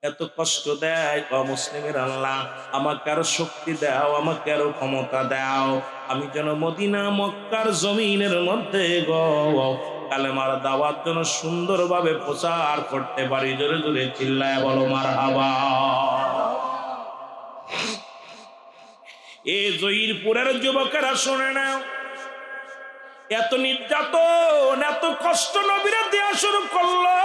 এত কষ্ট দেয় অমুসলিমের আল্লাহ, আমাকে আরো শক্তি দাও, আমাকে আরো ক্ষমতা দাও, আমি যেন মদিনা মক্কার জমিনের মধ্যে কালেমার দাওয়াত যেন সুন্দরভাবে প্রচার করতে পারি। জোরে জোরে চিল্লায় বলো মারহাবা। এ জয়ীরপুরের যুবকেরা শুনে নাও, এত নির্যাতন এত কষ্ট নবীরা দেওয়া শুরু করলো।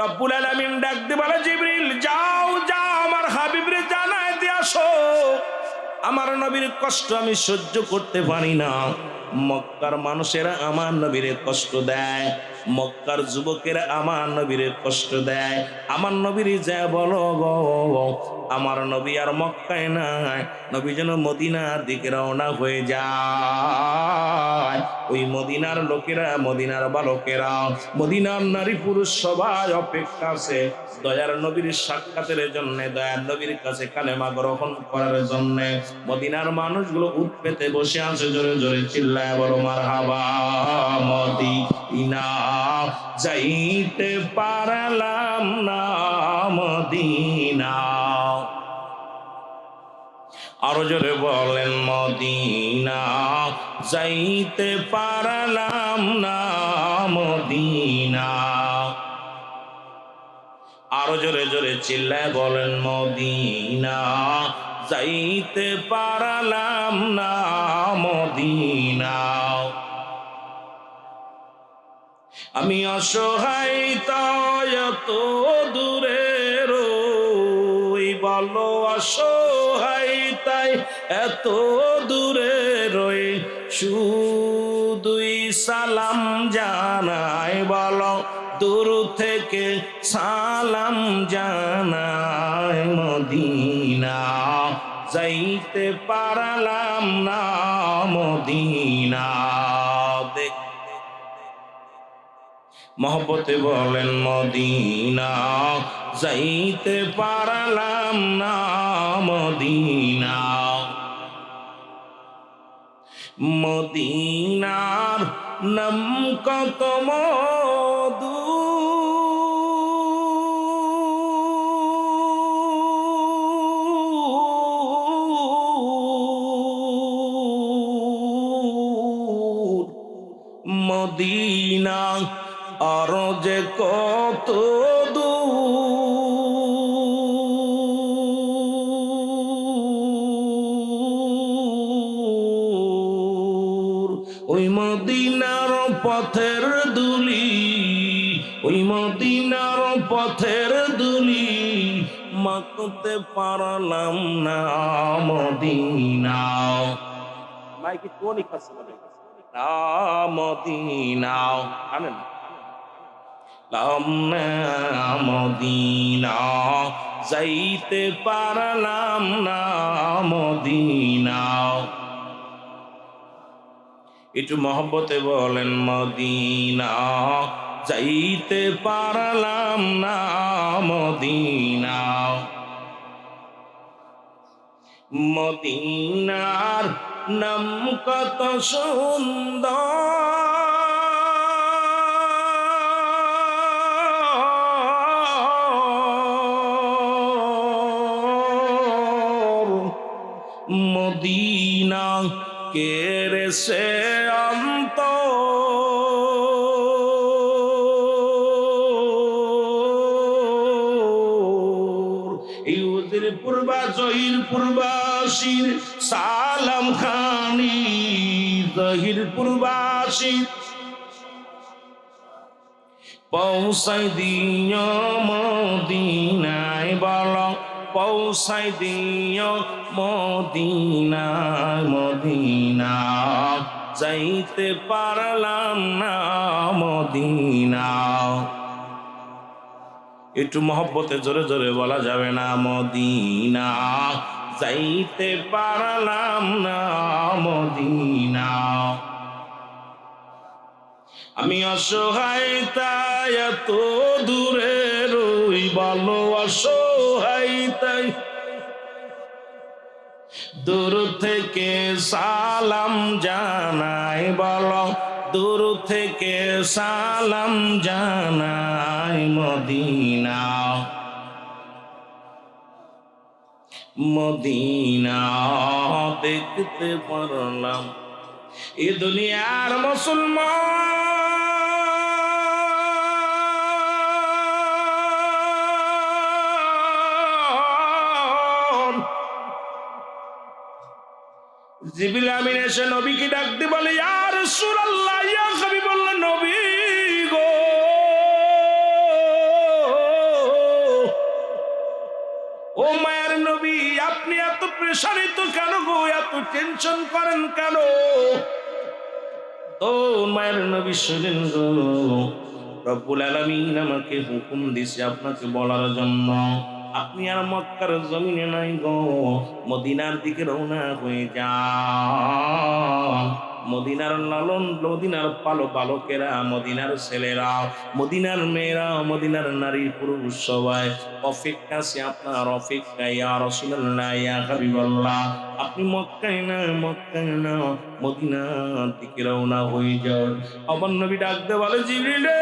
রব্বুল আলামিন ডাক দিয়ে বলে, জিবরিল যাও যাও আমার হাবিবরে জানায় দিয়ে আসো, আমার নবীর কষ্ট আমি সহ্য করতে পারি না। মক্কার মানুষেরা আমার নবীরে কষ্ট দেয়, মক্কার যুবকেরা আমার নবীরে কষ্ট দেয়। আমার নবীরে যা বলো গো, আমার নবী আর মক্কায় নাই, নবী যেন মদিনার দিকে রওনা হয়ে যায়। ওই মদিনার লোকেরা, মদিনার বালকেরা, মদিনার নারী পুরুষ সবাই অপেক্ষা আছে দয়ার নবীর সাক্ষাতের জন্য, দয়ার নবীর কাছে কালেমা গ্রহণ করার জন্য। মদিনার মানুষগুলো উঠ পেতে বসে আছে, জোরে জোরে চিল্লায় বলো মারহাবা। মদিনা যাইতে পারলাম না, মদিনা, আরো জোরে বলেন মদিনা যাইতে পারলাম না, মদিনা, আরো জোরে জোরে চিল্লায় বলেন মদিনা যাইতে পারলাম না, মদিনা। আমি অসহায় তাই এত দূরে রই, বলো অসহায় তাই এত দূরে রই, শুধুই সালাম জানাই, বলো দূর থেকে সালাম জানাই, মদিনা যাইতে পারলাম না, মদিনা। মহব্বতে বলেন মদিনা যাইতে পারলাম না, মদিনা। মদিনার নাম কত মধু, মদিনা আর যে কত দূর, ওই মদিনার পথের দুলি, ওই মদিনার পথের দুলি মাখতে পারলাম না, মদিনা। মাইকে কোনি কাছে বলে না, মদিনা আনেন মদিনা যাইতে পারলাম না, মদিনা। একটু মহব্বতে বলেন মদিনা যাইতে পারলাম না, মদিনা। মদিনার নাম কত সুন্দর, মদিনা কেড়ে সে অন্ত, ইউদের পূর্বা জহির পূর্বাসীর সালাম খানি, জহির পূর্বাসী পৌঁছাই দিও মদিনায়, বল পৌঁছাই দিও মদিনায়, মদিনা যাইতে পারলাম না, মদিনা। একটু মহব্বতে জোরে জোরে বলা যাবে না, মদিনা যাইতে পারলাম না, মদিনা। আমি অসহায় তাই এত দূরে রই, বলো অসহায় তাই দূর থেকে সালাম জানাই, বলো দূর থেকে সালাম জানাই মদিনা, মদিনা দেখতে পারলাম এ দুনিয়ার মুসলমান। জিবরিল আমিন এসে নবীকে ডাকতে বলে, ইয়া রাসূলুল্লাহ, ইয়া হাবিবাল্লাহ, নবী গো, ও মায়ের নবী, আপনি এত প্রেসারিত কেন গো, এত টেনশন করেন কেন? তো মায়ের নবী শুনেন গো, রব্বুল আলামিন আমাকে হুকুম দিছে আপনাকে বলার জন্য, আপনি আর মক্কার জমিনে নাই গো, মদিনার দিকে রওনা হয়ে যান। মদিনার লালন, মদিনার বালকেরা, মদিনার ছেলেরা, মদিনার মেয়েরা, মদিনার নারী পুরুষ সবাই অপেক্ষা আছে আপনার অপেক্ষায়। ইয়া রাসূলুল্লাহ, ইয়া হাবিবাল্লাহ, আপনি মক্কায় না, মক্কায় না, মদিনার দিকে রওনা হয়ে যান। আমার নবী ডাকতে বলে, জিবরিল রে,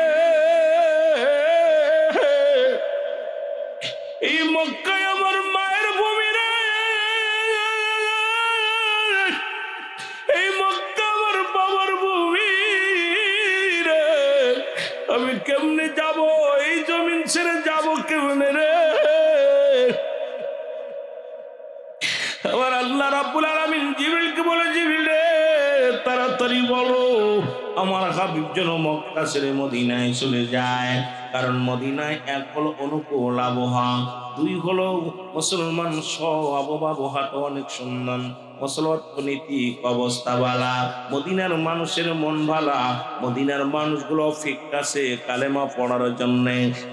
এই মক্কায় আমার মায়ের ভূমি রে, এই মক্কা আমার বাবার ভূমি রে, আমি কেমনে যাব? এই জমিন ছেড়ে যাব কেমনে রে? আমার আল্লাহ রাব্বুল আলামিন জিবরিলকে বলে, জিবরিল রে, তাড়াতাড়ি বলো আমার হাবিব যেন মক্কা ছেড়ে মদিনায় চলে যায়। কারণ মদিনায় এক হলো অনুকূল আবহাওয়া, দুই হলো মুসলমান সহ আবহাওয়াটা অনেক সুন্দর, মুসলমাননীতিক অবস্থা বালা, মদিনার মানুষের মন ভালা, মদিনার মানুষগুলো অপেক্ষা আছে কালেমা পড়ার জন্য,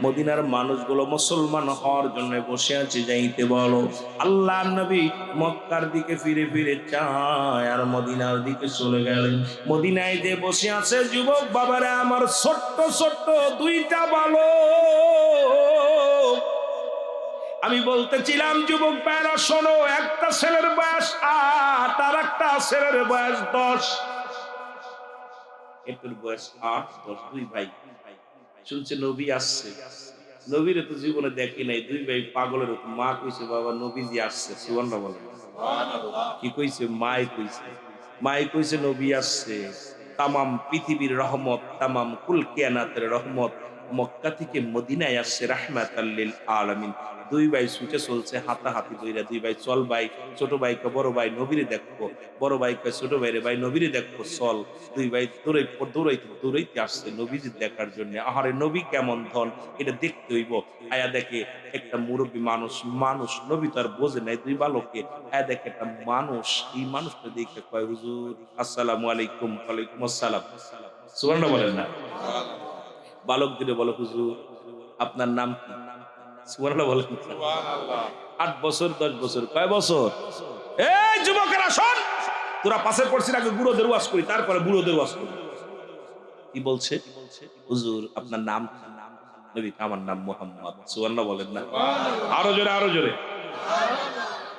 মদিনার মানুষগুলো মুসলমান হওয়ার জন্য বসে আছে, যাইতে বলো। আল্লাহ নবী মক্কার দিকে ফিরে ফিরে চায় আর মদিনার দিকে চলে গেলেন। মদিনায় যে বসে আছে যুবক বাবারা আমার, ছোট্ট ছোট্ট দুইটা ভালো, আমি বলতেছিলাম যুবক ভাইরা শোনো, একটা ছেলের বয়স 8 আর একটা ছেলের বয়স 10, এটার বয়স 8 10, দুই ভাই শুনছে নবী আসছে। নবীরে তো জীবনে দেখি নাই, দুই ভাই পাগলের মতো। মা কইছে, বাবা নবীজি আসছে, সুবহানাল্লাহ বলেন। কি কইছে? মাই কইছে, মাই কইছে নবী আসছে, তামাম পৃথিবীর রহমত, তামাম কুল কিয়ানাতের রহমত মক্কা থেকে মদিনায় আসছে রাহমাতাল লিল আলামিন। দুই ভাই ছুটে চলছে হাতাহাতি কইরা, দুই ভাই চল ভাই, ছোট ভাইকে বড় ভাই নবীরে দেখবো, বড় ভাইকে ছোট ভাইরে ভাই নবীরে দেখবো চল। দুই ভাই দৌড়াইতে আসছে নবীজি দেখার জন্য। আহারে নবী কেমন ধন, এটা দেখতে হইব। আয়া দেখে একটা মুরব্বী মানুষ নবী তো আর বোঝে নাই, দুই বালককে আয়া দেখে একটা মানুষ, এই মানুষটা দেখে কয়, হুজুর আসসালামু আলাইকুম। ওয়ালাইকুম আসসালাম। সুবহানাল্লাহ বলেন না? বালক দিলে বলো, হুজুর আপনার নাম কি? সুবহানাল্লাহ বলেন। 8 বছর 10 বছর, কয় বছর? এই যুবকেরা শোন, তোরা পাশে পড়ছিস, আগে বুড়োদের ওয়াজ করি, তারপরে বুড়োদের ওয়াজ করি। কি বলছে? হুজুর আপনার নাম কি? নবী, আমার নাম মুহাম্মদ। সুবহানাল্লাহ বলেন না? আরো জোরে, আরো জোরে।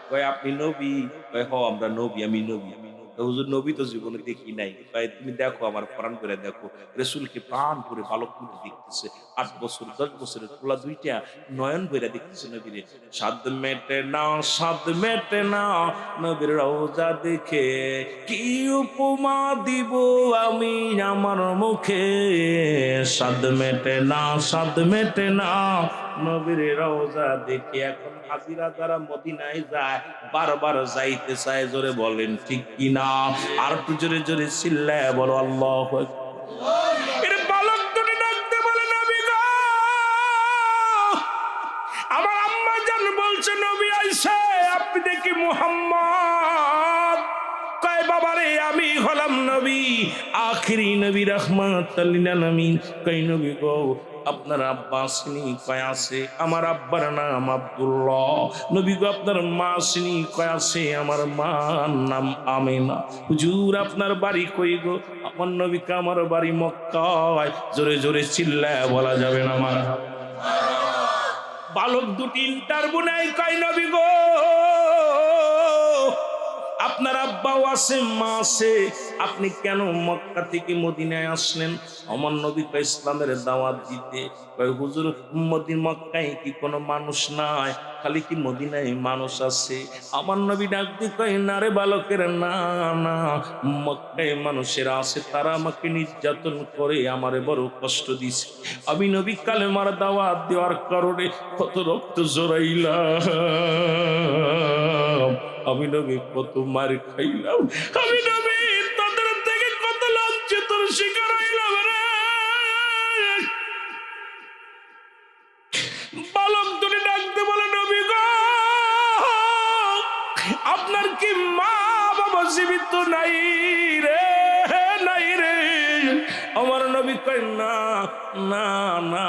কয় আপনি নবী? কয় হ আমরা নবী, আমি নবী। হুজুর নবী তো জীবনে দেখি নাই। কয় তুমি দেখো, আমার প্রাণ করে দেখো, রাসূলকে প্রাণ করে বালক কিন্তু দেখতেছে। 8 বছর 10 বছরের পোলা দুইটা নয়ন ভরে দেখতেছে নবীরে। সাদ মেটে না, সাদ মেটে না নবীর রওজা দেখে, কি উপমা দিব আমি আমার মুখে। সাদ মেটে না, সাদ মেটে না নবীর রওজা দেখে। এখন হাজিরা যারা মদিনায় যায় বারবার যাইতে চায়, জোরে বলেন ঠিক কিনা? আর একটু জোরে জোরে চিল্লায় বলো আল্লাহু আকবার। এর বালক দুটি ডাকতে বলে, নবী গো, আমার আম্মা জান বলছে নবী আইছে, আপনি দেখি মুহাম্মদ। কয় বাবারে আমি হলাম নবী, আখিরি নবী রাহমাতাল লিল আলামিন। কয় নবী গো আপনার আব্বা আসেনি? কয় আছে। আমার আব্বার নাম আব্দুল্লাহ। নবী গো আপনার মা আসেনি? কয় আছে। আমার মার নাম আমিনা। হুজুর আপনার বাড়ি কই গো? আমার নবীকে আমার বাড়ি মক্কায়। জোরে জোরে চিল্লায় বলা যাবে না আমার। বালক দুটি ইন্টারভিউ নাই। কয় নবী গো আপনার আব্বাও আছে, মা আছে, আপনি কেন মক্কা থেকে মদিনায় আসলেন? আমার নবী কয় ইসলামের দাওয়াত দিতে। কয় হুজুর মক্কায় কি কোনো মানুষ নাই, খালি কি মদিনায় মানুষ আছে? আমার নবী ডাক দিয়ে কয় না রে বালকের, না না, মক্কায় মানুষেরা আছে, তারা আমাকে নির্যাতন করে, আমারে বড় কষ্ট দিছে। আমি নবী কালেমার দাওয়াত দেওয়ার কারণে কত রক্ত জড়াইলাম, আমি নবী কত মার খাইলাম, আমি নবী তাদের থেকে কত লাঞ্ছিতর শিকার হইলাম রে। বালক দুটি ডাকতে বলে নবী গো, আপনার কি মা বাবা জীবিত নাই রে, নাই রে? আমার নবী কয় না না না,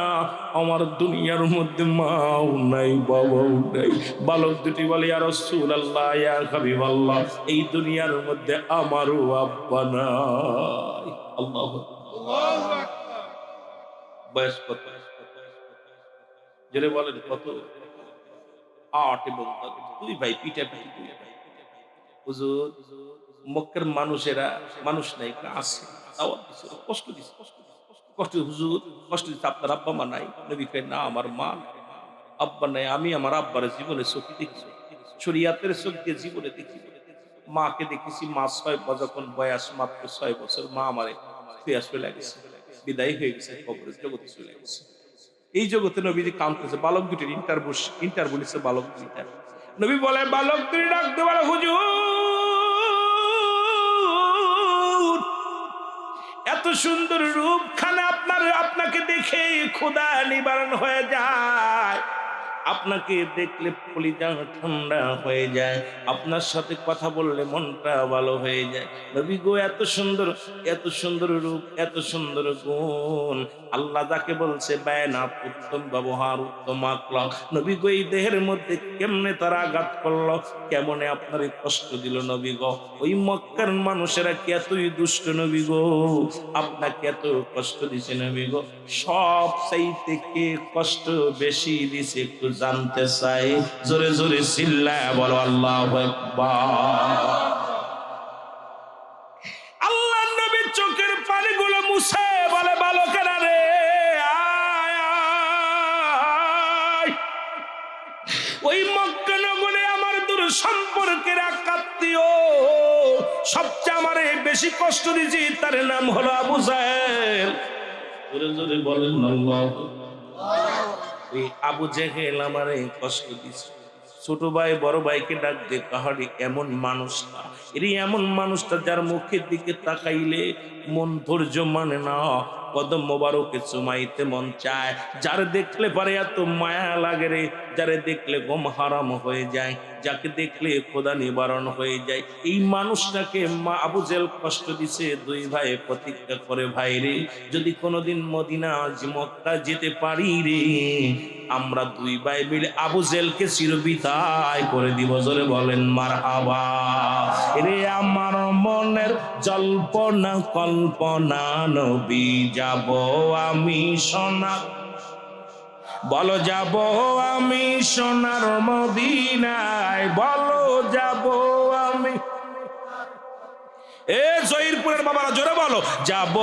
আমার দুনিয়ার মধ্যে মাও নাই বাবাও নাই। বালক দুটি বলে ইয়া রাসূলুল্লাহ, ইয়া হাবিবাল্লাহ, এই দুনিয়ার মধ্যে আমারও আব্বা নাই। আল্লাহু আকবার। বয়স কত? জোরে বলেন কত? 8 এবং 2 ভাই, পিটাপিটি 2 ভাই। হুজুর মক্কার মানুষেরা মানুষ নাই, আছে, দাওয়াত দিছে, কষ্ট দিছে, কষ্ট হুজুর, কষ্ট দিচ্ছে, আপনার আব্বা মা নাই? নবী কয় না, আমার মা আব্বা নাই, আমি আমার আব্বার জীবনে চোখে দেখছি, শরীয়তের চোখ দিয়ে জীবনে দেখি, মাকে দেখেছি। মা 6 যখন বয়স মাত্র 6 বছর, মা আমারে ফিরে চলে গেছে, বিদায় হয়ে গেছে, কবরের জগতে চলে গেছে। এই জগতে নবীজি কাঁদতেছে। বালক দুটির ইন্টারভিউ নিচ্ছে বালক দুইটা। নবী বলে বালক দুই ডাকতে বলে হুজুর, এত সুন্দর রূপখানা আপনাকে দেখে ক্ষুধা নিবারণ হয়ে যায়, আপনাকে দেখলে কলিজা ঠান্ডা হয়ে যায়, আপনার সাথে কথা বললে মনটা ভালো হয়ে যায়। নবী গো, এত সুন্দর রূপ, এত সুন্দর গুণ, আল্লাহ যাকে বলছে বায়নাত, উত্তম ব্যবহার, উত্তম আখলাক, নবী গো এই দেহের মধ্যে কেমনে তারা আঘাত করলো, কেমনে আপনার কষ্ট দিল নবী গো? ওই মক্কার মানুষেরা কি এতই দুষ্ট নবী গো? আপনাকে এত কষ্ট দিছে নবী গো? সব চাইতে কে কষ্ট বেশি দিছে একটু জানতে চাই? জোরে জোরে চিল্লায় বলো আল্লাহু আকবার। আল্লাহ নবী চোখের পানিগুলো মুছে বলে বালকেরা রে, আয় আয়, ওই মক্কা নগরে আমার দূর সম্পর্কের এক আত্মীয় সবচেয়ে আমারে বেশি কষ্ট দিয়েছে, তার নাম হলো আবু জাহেল। জোরে জোরে বলেন আল্লাহু আকবার। এই আবু জেহেল আমারে কষ্ট দিছে। ছোট ভাই বড় ভাইকে ডাক দে, কাহারি এমন মানুষটা, এরই এমন মানুষটা যার মুখের দিকে তাকাইলে মন ধৈর্য মানে না, কদম মোবারকে চুমাইতে মন চায়, যার দেখলে পারে এত মায়া লাগে রে, যারে দেখলে গম হারাম হয়ে যায়, যাকে দেখলে খোদা নিবারণ হয়ে যায়, এই মানুষটাকে মা আবু জেহেল কষ্ট দিছে। দুই ভাই প্রতিজ্ঞা করে, ভাই রে যদি কোনোদিন মদিনা মক্কা যেতে পারি রে, আমরা দুই ভাই মিলে আবু জেহেলকে চিরবিদায় করে দিব। জোরে বলেন মারহাবা। রে আমার মনের জল্পনা কল্পনা, নবী যাব আমি সোনা, বলো যাব আমি সোনার মদিনায়, বলো যাব আমি। এ জয়ীরপুরের বাবারা জোরে বলো, যাব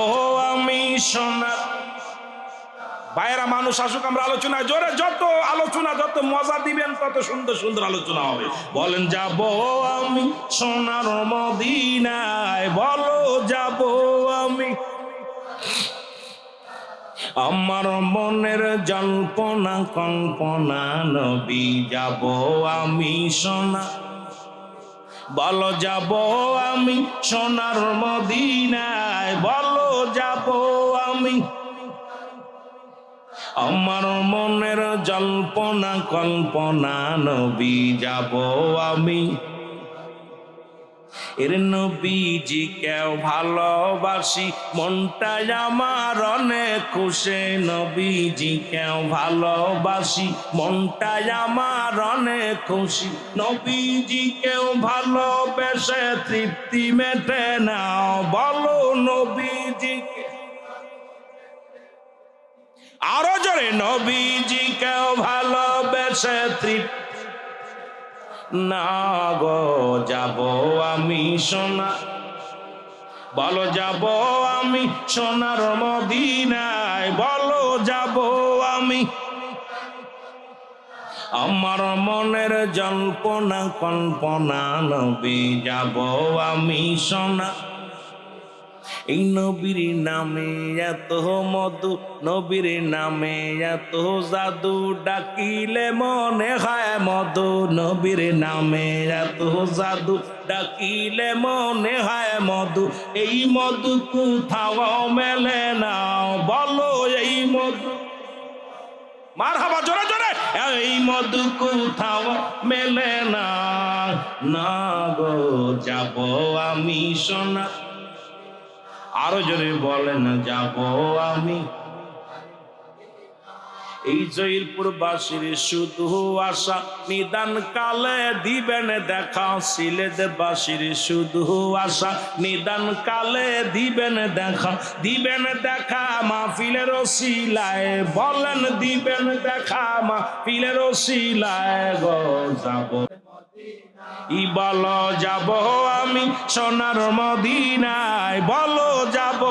আমি সোনার। ভাইয়েরা মানুষ আসুক, আমরা আলোচনা জোরে, যত আলোচনা যত মজা দিবেন তত সুন্দর সুন্দর আলোচনা হবে। বলেন যাব আমি সোনার মদিনায়, বলো যাব আমি। আমার মনের জল্পনা কল্পনা, নবী যাব আমি সোনা, বলো যাব আমি সোনার মদিনায়, বলো যাব আমি। আমার মনের জল্পনা কল্পনা, নবী যাব আমি। এর নবীজি কেউ ভালোবাসি, মনটা আমার অনেক খুশি, নবীজি কেউ ভালোবাসি, মনটা আমার অনেক খুশি, নবীজি কেউ ভালোবেসে তৃপ্তি মেটে না, বলো নবীজি। আরো জোরে, নবীজি কেউ ভালোবেসে তৃপ্তি, না গো যাব আমি সোনা, বলো যাব আমি সোনার মদিনায়, বলো যাব আমি। আমার মনের জল্পনা কল্পনা নবী যাব আমি সোনা। এই নবীর নামে এত মধু, নবীর নামে এত জাদু, ডাকিলে মনে হয় মধু, নবীর নামে এত জাদু, ডাকিলে মনে হয় মধু। এই মধু কোথাও মেলে না, বলো এই মধু, মারহাবা জোরে জোরে, এই মধু কোথাও মেলে না। না গো যাব আমি সোনা, আরো জোরে বলেন যাব আমি। এই জয়পুর বাসীর শুধু আশা, নিদান কালে দিবেন দেখা। সিলেট বাসীর শুধু আশা, নিদান কালে দিবেন দেখা। দিবেন দেখা মাহফিলের ওসিলায়, বলেন দিবেন দেখা মাহফিলের ওসিলায়। গো যাব ই বলো যাব আমি সোনার মদিনায়, বলো যাব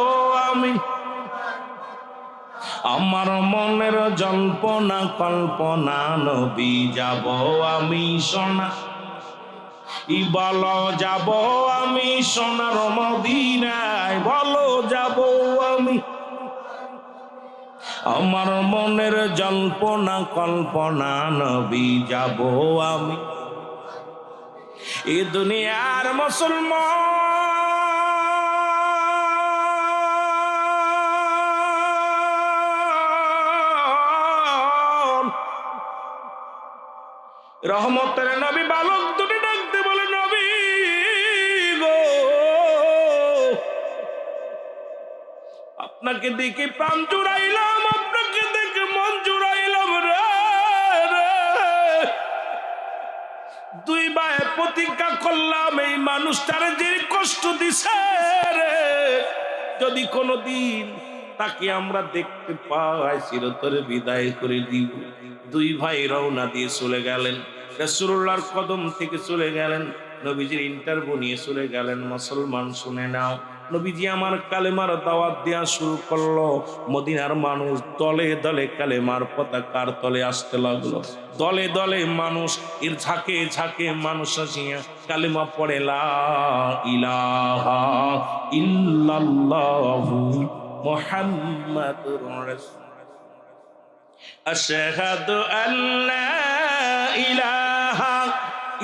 আমি। আমার মনের জল্পনা কল্পনা নবী যাব আমি সোনা, ই বলো যাব আমি সোনার মদিনায়, বলো যাব আমি। আমার মনের জল্পনা কল্পনা নবী যাব আমি। এ দুনিয়ার মুসলমান রহমতের নবী বালক দুটি ডাকতে বলে, নবী গো আপনাকে দেখে প্রাণ জুড়াইলাম, আপনাকে দেখে মন জুড়াইলাম রে। দুই ভাই প্রতিজ্ঞা করলাম এই মানুষটারে যে কষ্ট দিছে রে, যদি কোনোদিন তাকে আমরা দেখতে পাই চিরতরে বিদায় করে দিব। দুই ভাই রওনা দিয়ে চলে গেলেন, রাসূলুল্লাহর কদম থেকে চলে গেলেন, নবীজির ইন্টারভিউ নিয়ে চলে গেলেন। মুসলমান শুনে নাও, নবীজি আমার কালেমার দাওয়াত দেওয়া শুরু করলো। মদিনার মানুষ দলে দলে কালেমার পতাকার তলে আসতে লাগলো। দলে দলে মানুষ, এর ঝাঁকে ঝাঁকে মানুষ আসিয়া কালেমা পড়ে লা ইলাহা ইল্লাল্লাহু মুহাম্মাদুর রাসূলুল্লাহ, আশহাদু আল্লা ইলাহা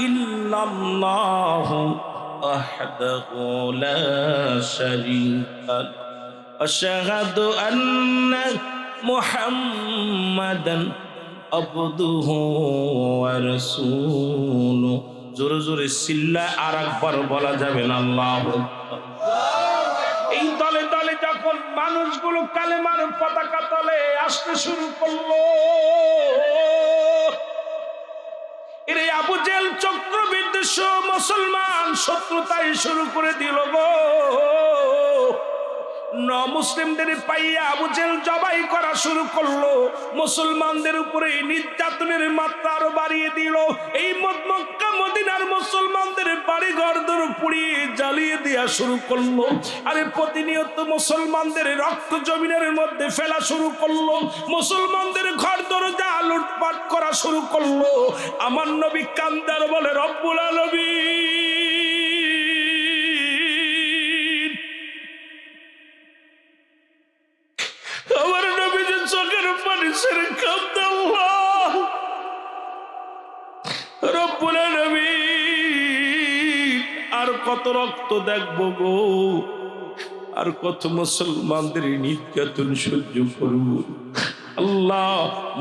ইল্লাল্লাহু ওয়াহদাহু লা শারীকা লাহু, আশহাদু আন্না মুহাম্মাদান আবদুহু ওয়া রাসূলুহু। জোরে জোরে চিল্লা আর একবার বলা যাবে না আল্লাহু আকবার। এই দলে দলে যখন মানুষগুলো কালেমার পতাকা তলে আসতে শুরু করলো, এর আবু জেল চক্রবৃদ্ধ মুসলমান শত্রুতাই শুরু করে দিল গো। মুসলিমদের পাইয়া আবু জেল জবাই করা শুরু করলো, মুসলমানদের উপরে নির্যাতনের মাত্রা আরো বাড়িয়ে দিল। এই মক্কা মদিনার মুসলমানদের বাড়ি ঘর পুড়িয়ে জ্বালিয়ে দেওয়া শুরু করলো। আরে প্রতিনিয়ত মুসলমানদের রক্ত জমিনের মধ্যে ফেলা শুরু করলো, মুসলমানদের ঘর দরজা লুটপাট করা শুরু করলো। আমার নবী কান্দার বলে, রব্বুল আলামিন, আমার নবীর চোখের পানি ছেড়ে কাঁদতে, আল্লাহ রব্বুল আলামিন, আর কত রক্ত দেখবো গো, আর কত মুসলমানদের নির্যাতন সহ্য করব। আল্লাহ,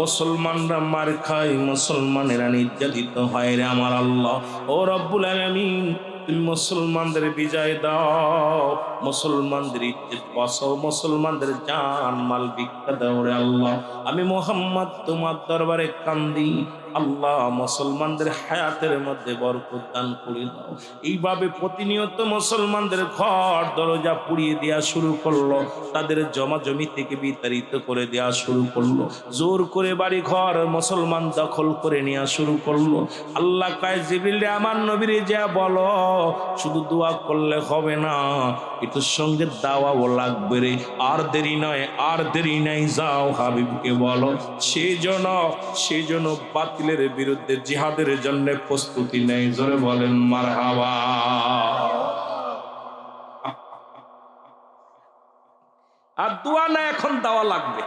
মুসলমানরা মার খায়, মুসলমানেরা নির্যাতিত হয় রে আমার আল্লাহ। ও রব্বুল আলামিন, তুমি মুসলমানদের বিজয় দাও, মুসলমানদের ইজ্জত বাঁচাও, মুসলমানদের জান মাল ভিক্ষা দাও রে আল্লাহ। আমি মুহাম্মদ তোমার দরবারে কান্দি, আল্লাহ মুসলমানদের হায়াতের মধ্যে বরকত দান করে দাও। এইভাবে প্রতিনিয়ত মুসলমানদের ঘর দরজা পুড়িয়ে দেওয়া শুরু করলো, তাদের জমা জমি থেকে বিতাড়িত করে দেওয়া শুরু করলো, জোর করে বাড়ি ঘর মুসলমান দখল করে নেওয়া শুরু করলো। আল্লাহ কয় জিবরিল আমার নবীরে যা বলো, শুধু দোয়া করলে হবে না, এটার সঙ্গে দাওয়াও লাগবে রে। আর দেরি নয়, আর দেরি নাই, যাও হাবিবকে বলো সেজন্য বাতিলের বিরুদ্ধে জিহাদের জন্য প্রস্তুতি নেই। জোরে বলেন মারহাবা। আর দোয়া না, এখন দাওয়া লাগবে।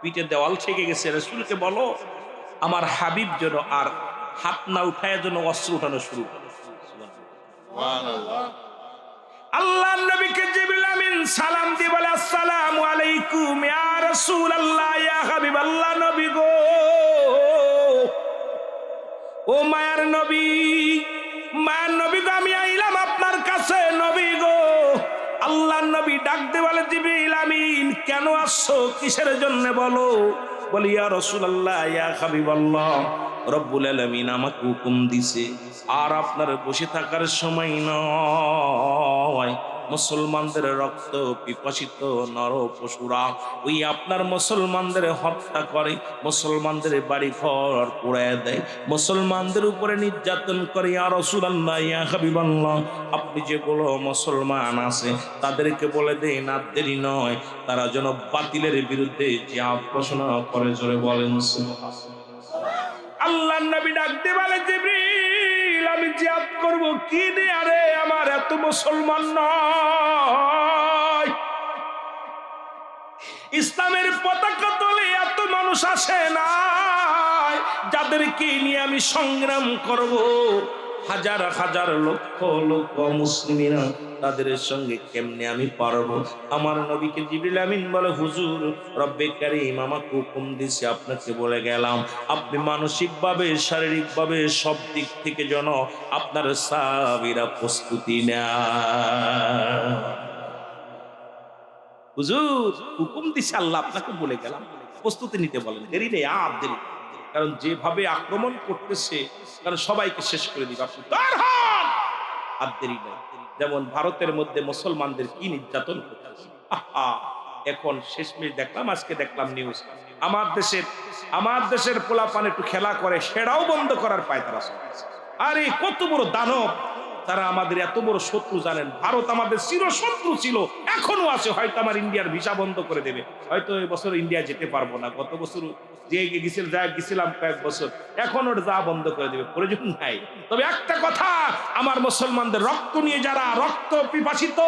পিঠে দেওয়াল ঠেকে গেছে, রাসূলকে বলো আমার হাবিব যেন আর হাত না উঠায় যেন অস্ত্র উঠানো শুরু করে। আল্লাহর নবীকে জিবরিল আমিন সালাম দিয়ে বলে আসসালামু আলাইকুম ইয়া রাসূলুল্লাহ ইয়া হাবিবাল্লাহ। নবী গো, ও মায়ার নবী, মায়ার নবী গো, আমি আইলাম আপনার কাছে। নবী গো, আল্লাহর নবী ডাক দিয়ে বলে জিবরিল আমিন কেন আসছো, কিসের জন্য বলো। বলি ইয়া রাসূলুল্লাহ ইয়া হাবিবাল্লাহ, রব্বুল আলামিন আমাকে হুকুম দিছে আর আপনার বসে থাকার সময় নয়। মুসলমানদের রক্ত পিপাসিত নর পশুরা ওই আপনার মুসলমানদের হত্যা করে, মুসলমানদের বাড়ি ঘর পোড়ায় দেয়, মুসলমানদের উপরে নির্যাতন করে। ইয়া রাসূলুল্লাহ ইয়া হাবিবাল্লাহ, আপনি যেগুলো মুসলমান আছে তাদেরকে বলে দেন আর দেরি নয়, তারা যেন বাতিলের বিরুদ্ধে জিহাদ ঘোষণা করে। জোরে বলেন সুবহানাল্লাহ। আল্লাহর নবী ডাক দিয়ে বলে জিবরিল আমি জিহাদ করব কি দিয়ে, আরে আমার এত মুসলমান নয়, ইসলামের পতাকা তলে এত মানুষ আসে না যাদেরকে নিয়ে আমি সংগ্রাম করব। হাজার হাজার লক্ষ লক্ষ মুসলিমরা, তাদের সঙ্গে কেমনে আমি পারবো। আমার নবীকে জিবরিল আমিন বলে হুজুর রব্বে কারীম আমাকে হুকুম দিছে আপনাকে বলে গেলাম, আপনি মানসিকভাবে শারীরিকভাবে সব দিক থেকে যেন আপনার সাহাবীরা প্রস্তুতি নেয়। হুজুর হুকুম দিছে আল্লাহ, আপনাকে বলে গেলাম প্রস্তুতি নিতে বলেন, দেরি নেই আর দেরি। কারণ যেভাবে আক্রমণ করতেছে, কারণ সবাইকে শেষ করে দিবে, আপনি তার হন আর দেরি নেই। যেমন ভারতের মধ্যে মুসলমানদের কি নির্যাতন করতেছে, এখন শেষমেশ দেখলাম, আজকে দেখলাম নিউজ, আমার দেশের পোলাপান একটু খেলা করে সেটাও বন্ধ করার পায়তারা চলছে। আরে কত বড় দানব তারা, আমাদের এত বড় শত্রু জানেন। ভারত আমাদের চির শত্রু ছিল, এখনো আছে। হয়তো আমার ইন্ডিয়ার ভিসা বন্ধ করে দেবে, হয়তো এই বছর ইন্ডিয়া যেতে পারবো না। গত বছর যে গেছিলাম কয়েক বছর, এখন ওর যা বন্ধ করে দেবে, প্রয়োজন নাই। তবে একটা কথা, আমার মুসলমানদের রক্ত নিয়ে যারা রক্ত পিপাসিত,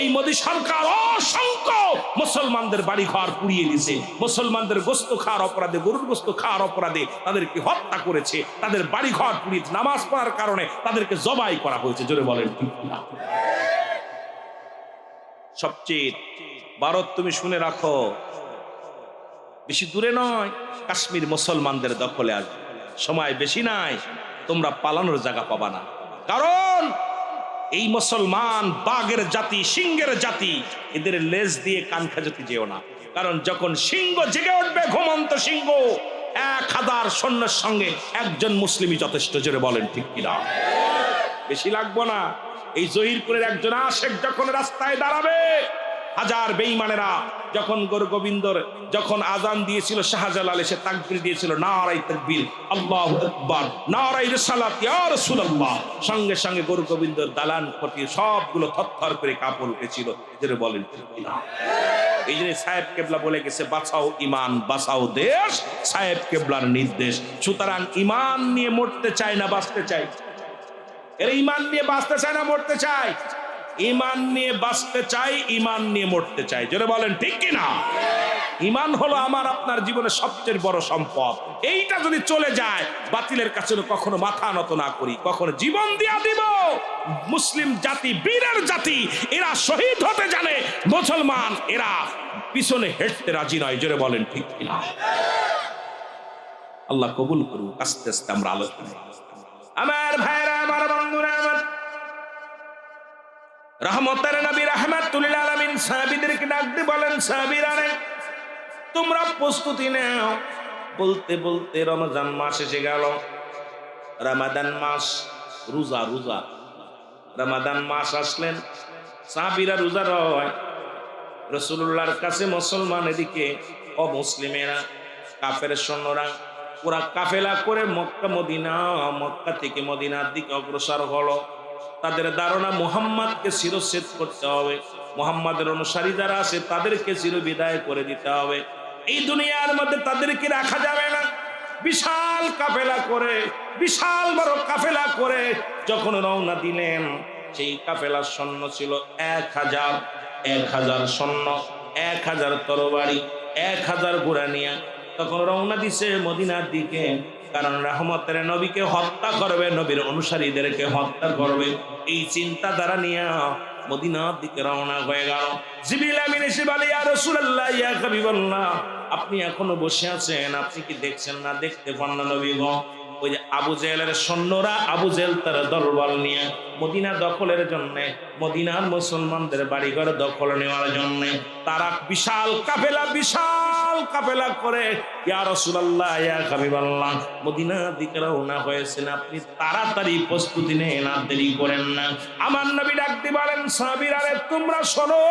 এই মোদী সরকার অসংখ্য মুসলমানদের বাড়ি ঘর পুড়িয়ে দিয়েছে, মুসলমানদের গোস্ত খাওয়ার অপরাধে, গরুর গোস্ত খাওয়ার অপরাধে তাদেরকে হত্যা করেছে, তাদের বাড়ি ঘর পুড়িয়ে নামাজ পড়ার কারণে তাদেরকে জবাই করা হয়েছে। জোরে বলেন ঠিক না? সবচেয়ে ভারত, তুমি শুনে রাখো, বেশি দূরে নয়, কাশ্মীর মুসলমানদের দখলে আসবে, সময় বেশি নাই, তোমরা পালানোর জায়গা পাবা না। কারণ এই মুসলমান বাঘের জাতি, সিংহের জাতি, এদের লেজ দিয়ে কান খাজাতে যেও না। কারণ যখন সিংহ জেগে উঠবে, ঘুমন্ত সিংহ, 1000 সৈন্যের সঙ্গে একজন মুসলিমই যথেষ্ট। জোরে বলেন ঠিক কিনা? বেশি লাগবো না। এই জহিরপুরের একজন আশেক যখন রাস্তায় দাঁড়াবে, হাজার বেঈমানেরা যখন গোবিন্দর যখন আজান দিয়েছিল, শাহজালাল এসে তাকবীর দিয়েছিল, নারাই তাকবীর, আল্লাহু আকবার, নারাই রিসালাত, ইয়া রাসূলুল্লাহ, সঙ্গে সঙ্গে গোবিন্দর দালান ফটিয়ে সবগুলো থরথর করে কাঁপে উঠেছিল। যেটা বলেন ঠিক কিনা? এই জন্য সাহেব কেবলা বলে গেছে, বাঁচাও ইমান বাঁচাও দেশ, সাহেব কেবলার নির্দেশ। সুতরাং ইমান নিয়ে মরতে চায় না বাঁচতে চাই, এর ইমান নিয়ে বাঁচতে চায় না মরতে চাই, ইমান নিয়ে বাঁচতে চাই, ইমান নিয়ে মরতে চাই। জোরে বলেন ঠিক কিনা? ইমান হলো আমার আপনার জীবনের সবচেয়ে বড় সম্পদ। এইটা যদি চলে যায়, বাতিলের কাছে কখনো মাথা নত না করি, কখনো জীবন দিয়া দিব। মুসলিম জাতি বীরের জাতি, এরা শহীদ হতে জানে, মুসলমান এরা পিছনে হেঁটতে রাজি নয়। জোরে বলেন ঠিক কিনা? আল্লাহ কবুল করুক। আস্তে আস্তে আমরা আলোচনা, আমার ভাইরা, আমার বন্ধুরা, আমার রহমতের নবী রাহমাতুল লিল আলামিন সাহাবীদেরকে ডাক দিয়ে বলেন, সাহাবীরা রে, তোমরা প্রস্তুতি নাও, বলতে বলতে রমজান মাস এসে গেল। রমাদান মাস, রোজা রোজা রমাদান মাস আসলেন, সাহাবীরা রোজা রয়। রাসূলুল্লাহর কাছে মুসলমান, এদিকে অমুসলিমেরা, কাফের সৈন্যরা, ওরা কাফেলা করে মক্কা মদিনা, মক্কা থেকে মদিনার দিকে অগ্রসর হলো। তাদের ধারণা মুহাম্মদকে শিরচ্ছেদ করতে হবে, মুহাম্মাদের অনুসারী যারা আছে তাদেরকে চিরবিদায় করে দিতে হবে, এই দুনিয়ার মধ্যে তাদেরকে রাখা যাবে না। বিশাল কাফেলা করে, বিশাল বড় কাফেলা করে যখন রওনা দিলেন, সেই কাফেলার সৈন্য ছিল 1000, 1000 সৈন্য, 1000 তরবারি, 1000 ঘোড়া নিয়ে তখন রওনা দিছে মদিনার দিকে। কারণ রহমতের নবীকে হত্যা করবে, নবীর অনুসারীদেরকে হত্যা করবে, এই চিন্তাধারা নিয়ে মদিনার দিকে রওনা হয়ে গেল। জিবরিল আমিন এসে বলে, ইয়া রাসূলুল্লাহ, ইয়া হাবিবাল্লাহ, আপনি এখনো বসে আছেন, আপনি কি দেখছেন না? দেখতে পান না নবী গো? ওই যে আবু জেহেলের সৈন্যরা, আবু জেহেল তার দলবল নিয়ে মদিনা দখলের জন্য, মদিনার মুসলমানদের বাড়িঘর দখল নেওয়ার জন্য তারা বিশাল কাফেলা করে ইয়া রাসূলুল্লাহ, ইয়া হাবিবাল্লাহ মদিনার দিকে রওনা হয়েছেন। আপনি তাড়াতাড়ি প্রস্তুতি নেন, আর দেরি করেন না। আমার নবী ডাক দিয়ে বলেন, সাহাবীরা রে, তোমরা শোনো,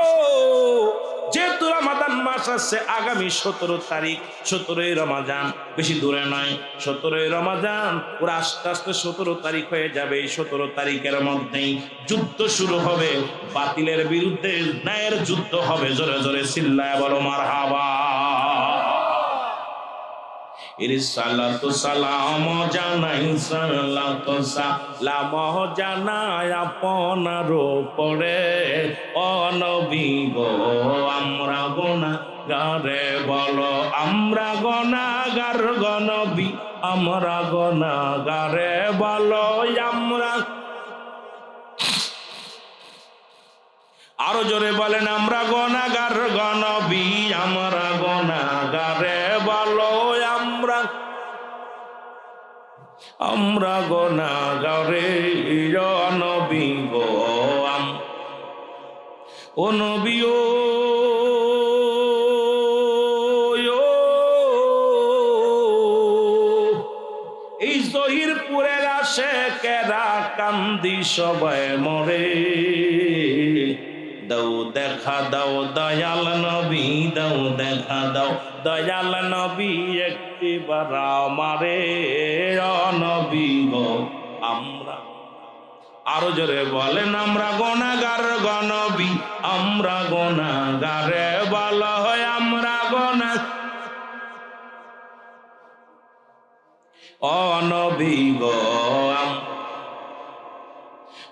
যেহেতু রমাদান মাস আসছে, আগামী 17 তারিখ, 17ই রমজান, বেশি দূরে নয়, 17ই রমজান, ওরা আস্তে আস্তে 17 তারিখ হয়ে যাবে। এই 17 তারিখের মধ্যেই যুদ্ধ শুরু হবে, বাতিলের বিরুদ্ধে ন্যায়ের যুদ্ধ হবে। জোরে জোরে চিল্লায় বলো মারহাবা। সালাতু সালাম জানাই, সালাতু সালাম জানাই আপনার উপরে, ও নবী গো আমরা গুনাহগারে, বলো আমরা গুনাহগার গো নবী, আমরা গুনাহগারে, বলো আমরা। আরো জোরে বলেন, আমরা গুনাহগার গো নবী, আমরা গুনাহগারে, বলো আমরা গুনাহগারে, নবী গো ও নবী, ও এই জহিরপুরের আশেকেরা কান্দি সবাই মরে, দাও দেখা দাও দয়াল নবী, দাও দেখা দাও দয়াল নবী, একটিবার আমারে, নবী গো আমরা। আরো জোরে বলেন, আমরা গুনাহগার গো নবী, আমরা গুনাহগারে, বলো আমরা গুনাহ, ও নবী গো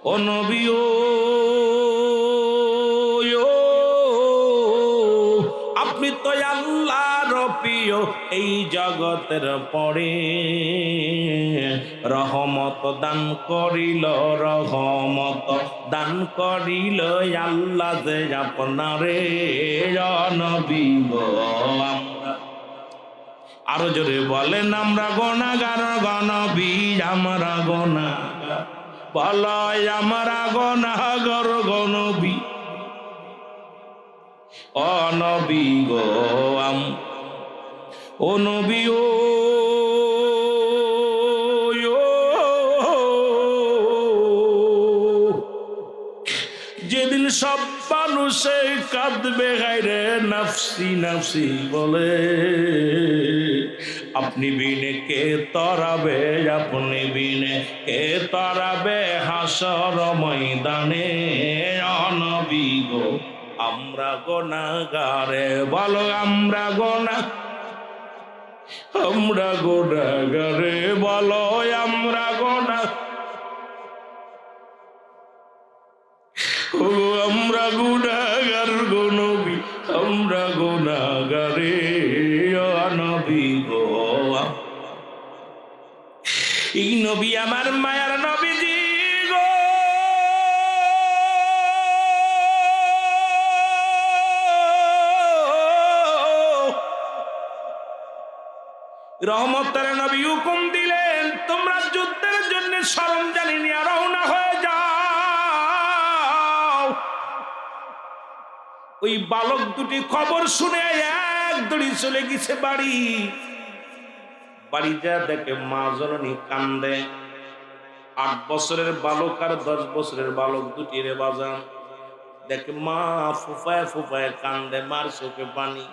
ও নবী, ও আপনি তো আল্লাহর প্রিয়, এই জগতের পরে রহমত দান করিল, রহমত দান করিল আল্লাহ যে আপনারে, নবী গো আমরা। আরো জোরে বলেন, আমরা গুনাহগার গো নবী, আমরা গুনাহগার, বলো আমরা গুনাহগার গো নবী, ও নবী গো ও নবী, ও যেদিন সব মানুষে কাঁদবে গায়রে নফসি নফসি বলে, আপনি বিনে কে তরাবে, আপনি বিনে কে তরাবে হাসর ময়দানে, নবী গো আমরা গুনাহগারে, বলো আমরা আমরা গুনাহগারে, বলো আমরা আমরা গুনাহগার গো নবী, আমরা গুনাহগারে, নবী গো। এই নবী আমার মায়ার নবীজি গো, রহমতের নবী হুকুম দিলেন, তোমরা যুদ্ধের জন্য সরঞ্জাম নিয়ে রওনা হয়ে যাও। ওই বালক দুটি খবর শুনে এক দড়ি চলে গেছে বাড়ি। বাড়ি যা দেখে মা জননী কান্দে। 8 বছরের বালক আর 10 বছরের বালক দুটি রে বাজান, দেখে মা ফুফায় ফুফায় কান্দে, মার চোখে পানি।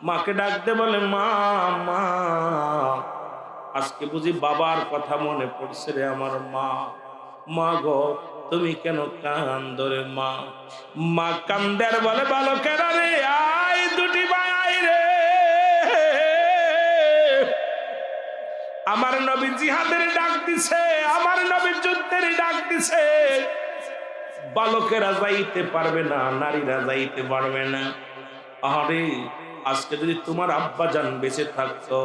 মাকে ডাকতে বলে, মা মা, আজকে বুঝি বাবার কথা মনে পড়ছে রে আমার মা। মা গো, তুমি কেন কান্দো রে মা? মা কান্দে আর বলে, বালকেরা রে আয়, দুটি ভাই আয় রে, আমার নবী জিহাদের ডাক দিছে, আমার নবী যুদ্ধের ডাক দিছে। বালকেরা যাইতে পারবে না, নারীরা যাইতে পারবে না। আরে আজকে যদি তোমার আব্বা জান বেঁচে থাকতো,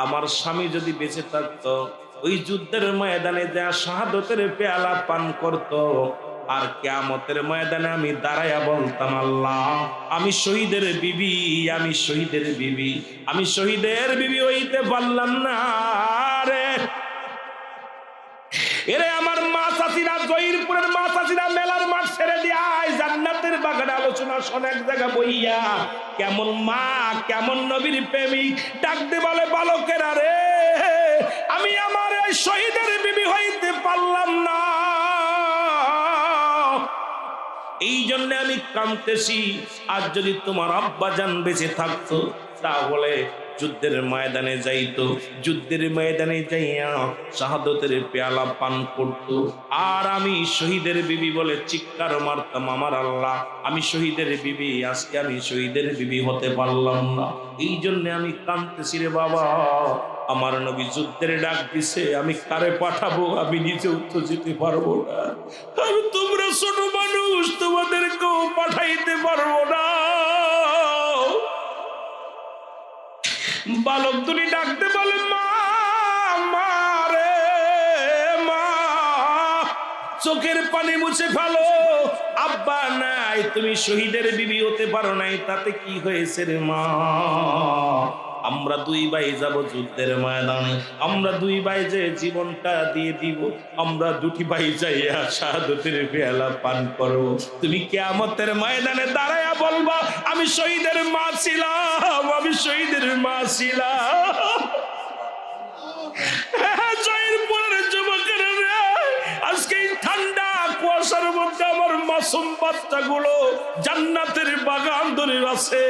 আমার স্বামী যদি বেঁচে থাকতো, ওই যুদ্ধের ময়দানে যা শাহাদতের পেয়ালা পান করত, আর কিয়ামতের ময়দানে আমি দাঁড়াইয়া বলতাম, আল্লাহ আমি শহীদের বিবি, আমি শহীদের বিবি, আমি শহীদের বিবি হইতে পারলাম না রে। এরে আমার মা চাচিরা, জয়ীরপুরের মা চাচিরা, মেলার মাঠ ছেড়ে দিয়ে জান্নাতের বাগানে আলোচনা শোন এক জায়গা বইয়া। কেমন মা, কেমন নবীর প্রেমিক, ডাকতে বলে, বালকেরা রে আমি আমার এই শহীদের বিবি হইতে পারলাম না, এই জন্য আমি কাঁদতেছি। আর যদি তোমার আব্বা জান বেঁচে থাকতো, তাহলে যুদ্ধের ময়দানে যাইতো, যুদ্ধের ময়দানে যাইয়া শাহাদতের পেয়ালা পান করত, আর আমি শহীদের বিবি বলে চিৎকার মারতাম, আমার আল্লাহ আমি শহীদের বিবি, আজকে আমি শহীদের বিবি হতে পারলাম না, এই জন্য আমি কাঁদতেছি রে বাবা। আমার নবী যুদ্ধের ডাক দিছে, আমি কারে পাঠাবো? আমি নিজেও তো যেতে পারবো না, আর তোমরা ছোট মানুষ, তোমাদেরকেও পাঠাইতে পারবো না। বালক দুটি ডাকতে বলে, মা মা রে মা, চোখের পানি মুছে ফেলো, আব্বা নাই, তুমি শহীদের বিবি হতে পারো নাই, তাতে কি হয়েছে রে মা? আমরা দুই ভাই যাব যুদ্ধের ময়দানে, আমরা দুই ভাই যে জীবনটা দিয়ে দিব, আমরা দুটি ভাই যাইয়া শাহাদতের পেয়ালা পান করব। তুমি কিয়ামতের ময়দানে দাঁড়ায়া বলবা, আমি শহীদের মা ছিলাম, আমি শহীদের মা ছিলাম। জয়পুরের যুবকেরা, আজকে ঠান্ডা কুয়াশার মধ্যে আমার মাসুম বাচ্চাগুলো জান্নাতের বাগান ধরে আছে,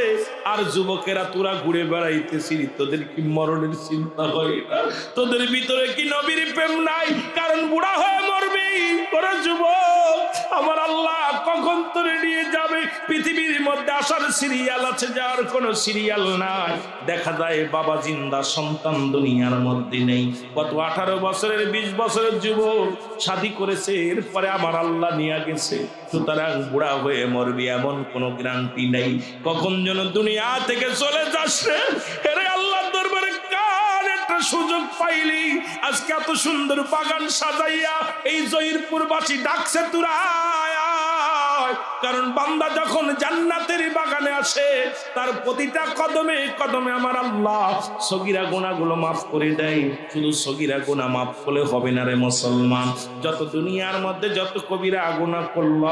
আর যুবকেরা তোরা ঘুরে বেড়াইতেছি, তোদের কি মরণের চিন্তা হয় না? তোদের ভিতরে কি নবীর প্রেম নাই? কারণ বুড়া হয়ে মরবি। ওরা যুবক, আমার আল্লাহ কখন তোরে নিয়ে যাবে? পৃথিবীর মধ্যে আসার সিরিয়াল আছে, যার কোনো সিরিয়াল নাই। দেখা যায় বাবা জিন্দা, সন্তান দুনিয়ার মধ্যে নেই। কত 18 বছরের 20 বছরের যুবক শাদী করেছে, এরপরে আমার আল্লাহ নিয়ে গেছে। সুতরাং বুড়া হয়ে মরবি এমন কোনো গ্যারান্টি নেই, কখন যেন দুনিয়া থেকে চলে যাস রে। আরে আল্লাহর দরবারে কার একটা সুযোগ পাইলি, আজকে এত সুন্দর বাগান সাজাইয়া এই জয়ীরপুরবাসী ডাকছে তোরা আয় আয়। কারণ বান্দা যখন জান্নাতের বাগানে আসে, তার প্রতিটা কদমে কদমে আমার আল্লাহ সগীরা গুনাহগুলো মাফ করে দেয়। শুধু সগীরা গুনাহ মাফ করলে হবে না রে মুসলমান, যত দুনিয়ার মধ্যে যত কবিরা গুনাহ করল,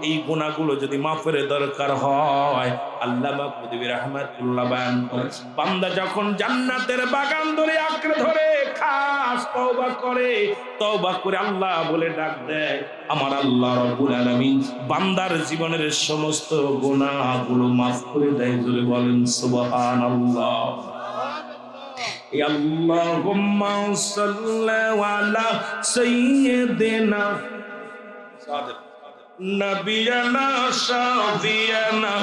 এই গুনাহগুলো যদি মাফের দরকার হয়, আল্লামা কুতুবী রাহমাতুল্লাহ বয়ান করে, বান্দা যখন জান্নাতের বাগান ধরে আঁকড়ে ধরে খাস তওবা করে, তওবা করে আল্লাহ বলে ডাক দেয়, আমার আল্লাহ রব্বুল আলামিন বান্দার জীবনের সমস্ত গুনাহগুলো মাফ করে দেয়। জোরে বলেন সুবহানাল্লাহ। আল্লাহুম্মা সাল্লি আলা সাইয়্যিদিনা নবিয়ানা শাফিয়ানা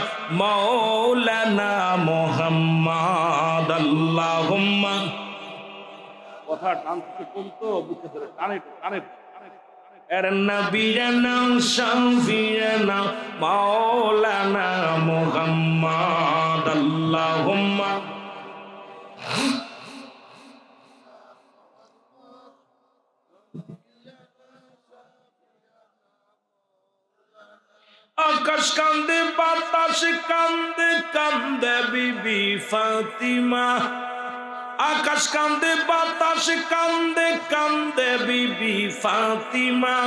মাওলানা মুহাম্মদ। আল্লাহুম্মা, কথা টানতে কমতো, বুঝতে ধরে কানে কানে, নবিয়ানা শাফিয়ানা মাওলানা মুহাম্মদ। আল্লাহুম্মা আকাশ কান্দে, বাতাস কান্দে, কান্দে বিবি ফাতিমা। আকাশ কান্দে বাতাস কান্দে কান্দে বিবি ফাতিমা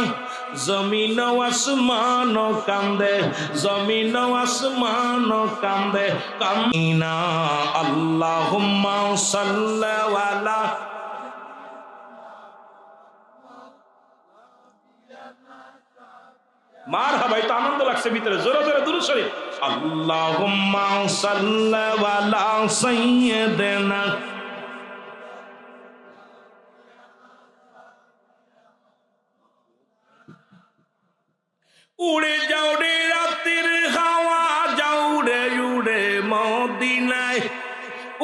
জমিন আসমান কান্দে জমিন আসমান কান্দে কামিনা আল্লাহুম্মা সাল্লি আলা মারহাবা। এটা আনন্দ লাগছে ভিতরে, জোরে জোরে দুরূদ শরীফ। আল্লাহুম্মা সাল্লি আলা সাইয়্যিদিনা উড়ে যাও রে রাতের হাওয়া যাও রে উড়ে মদিনায়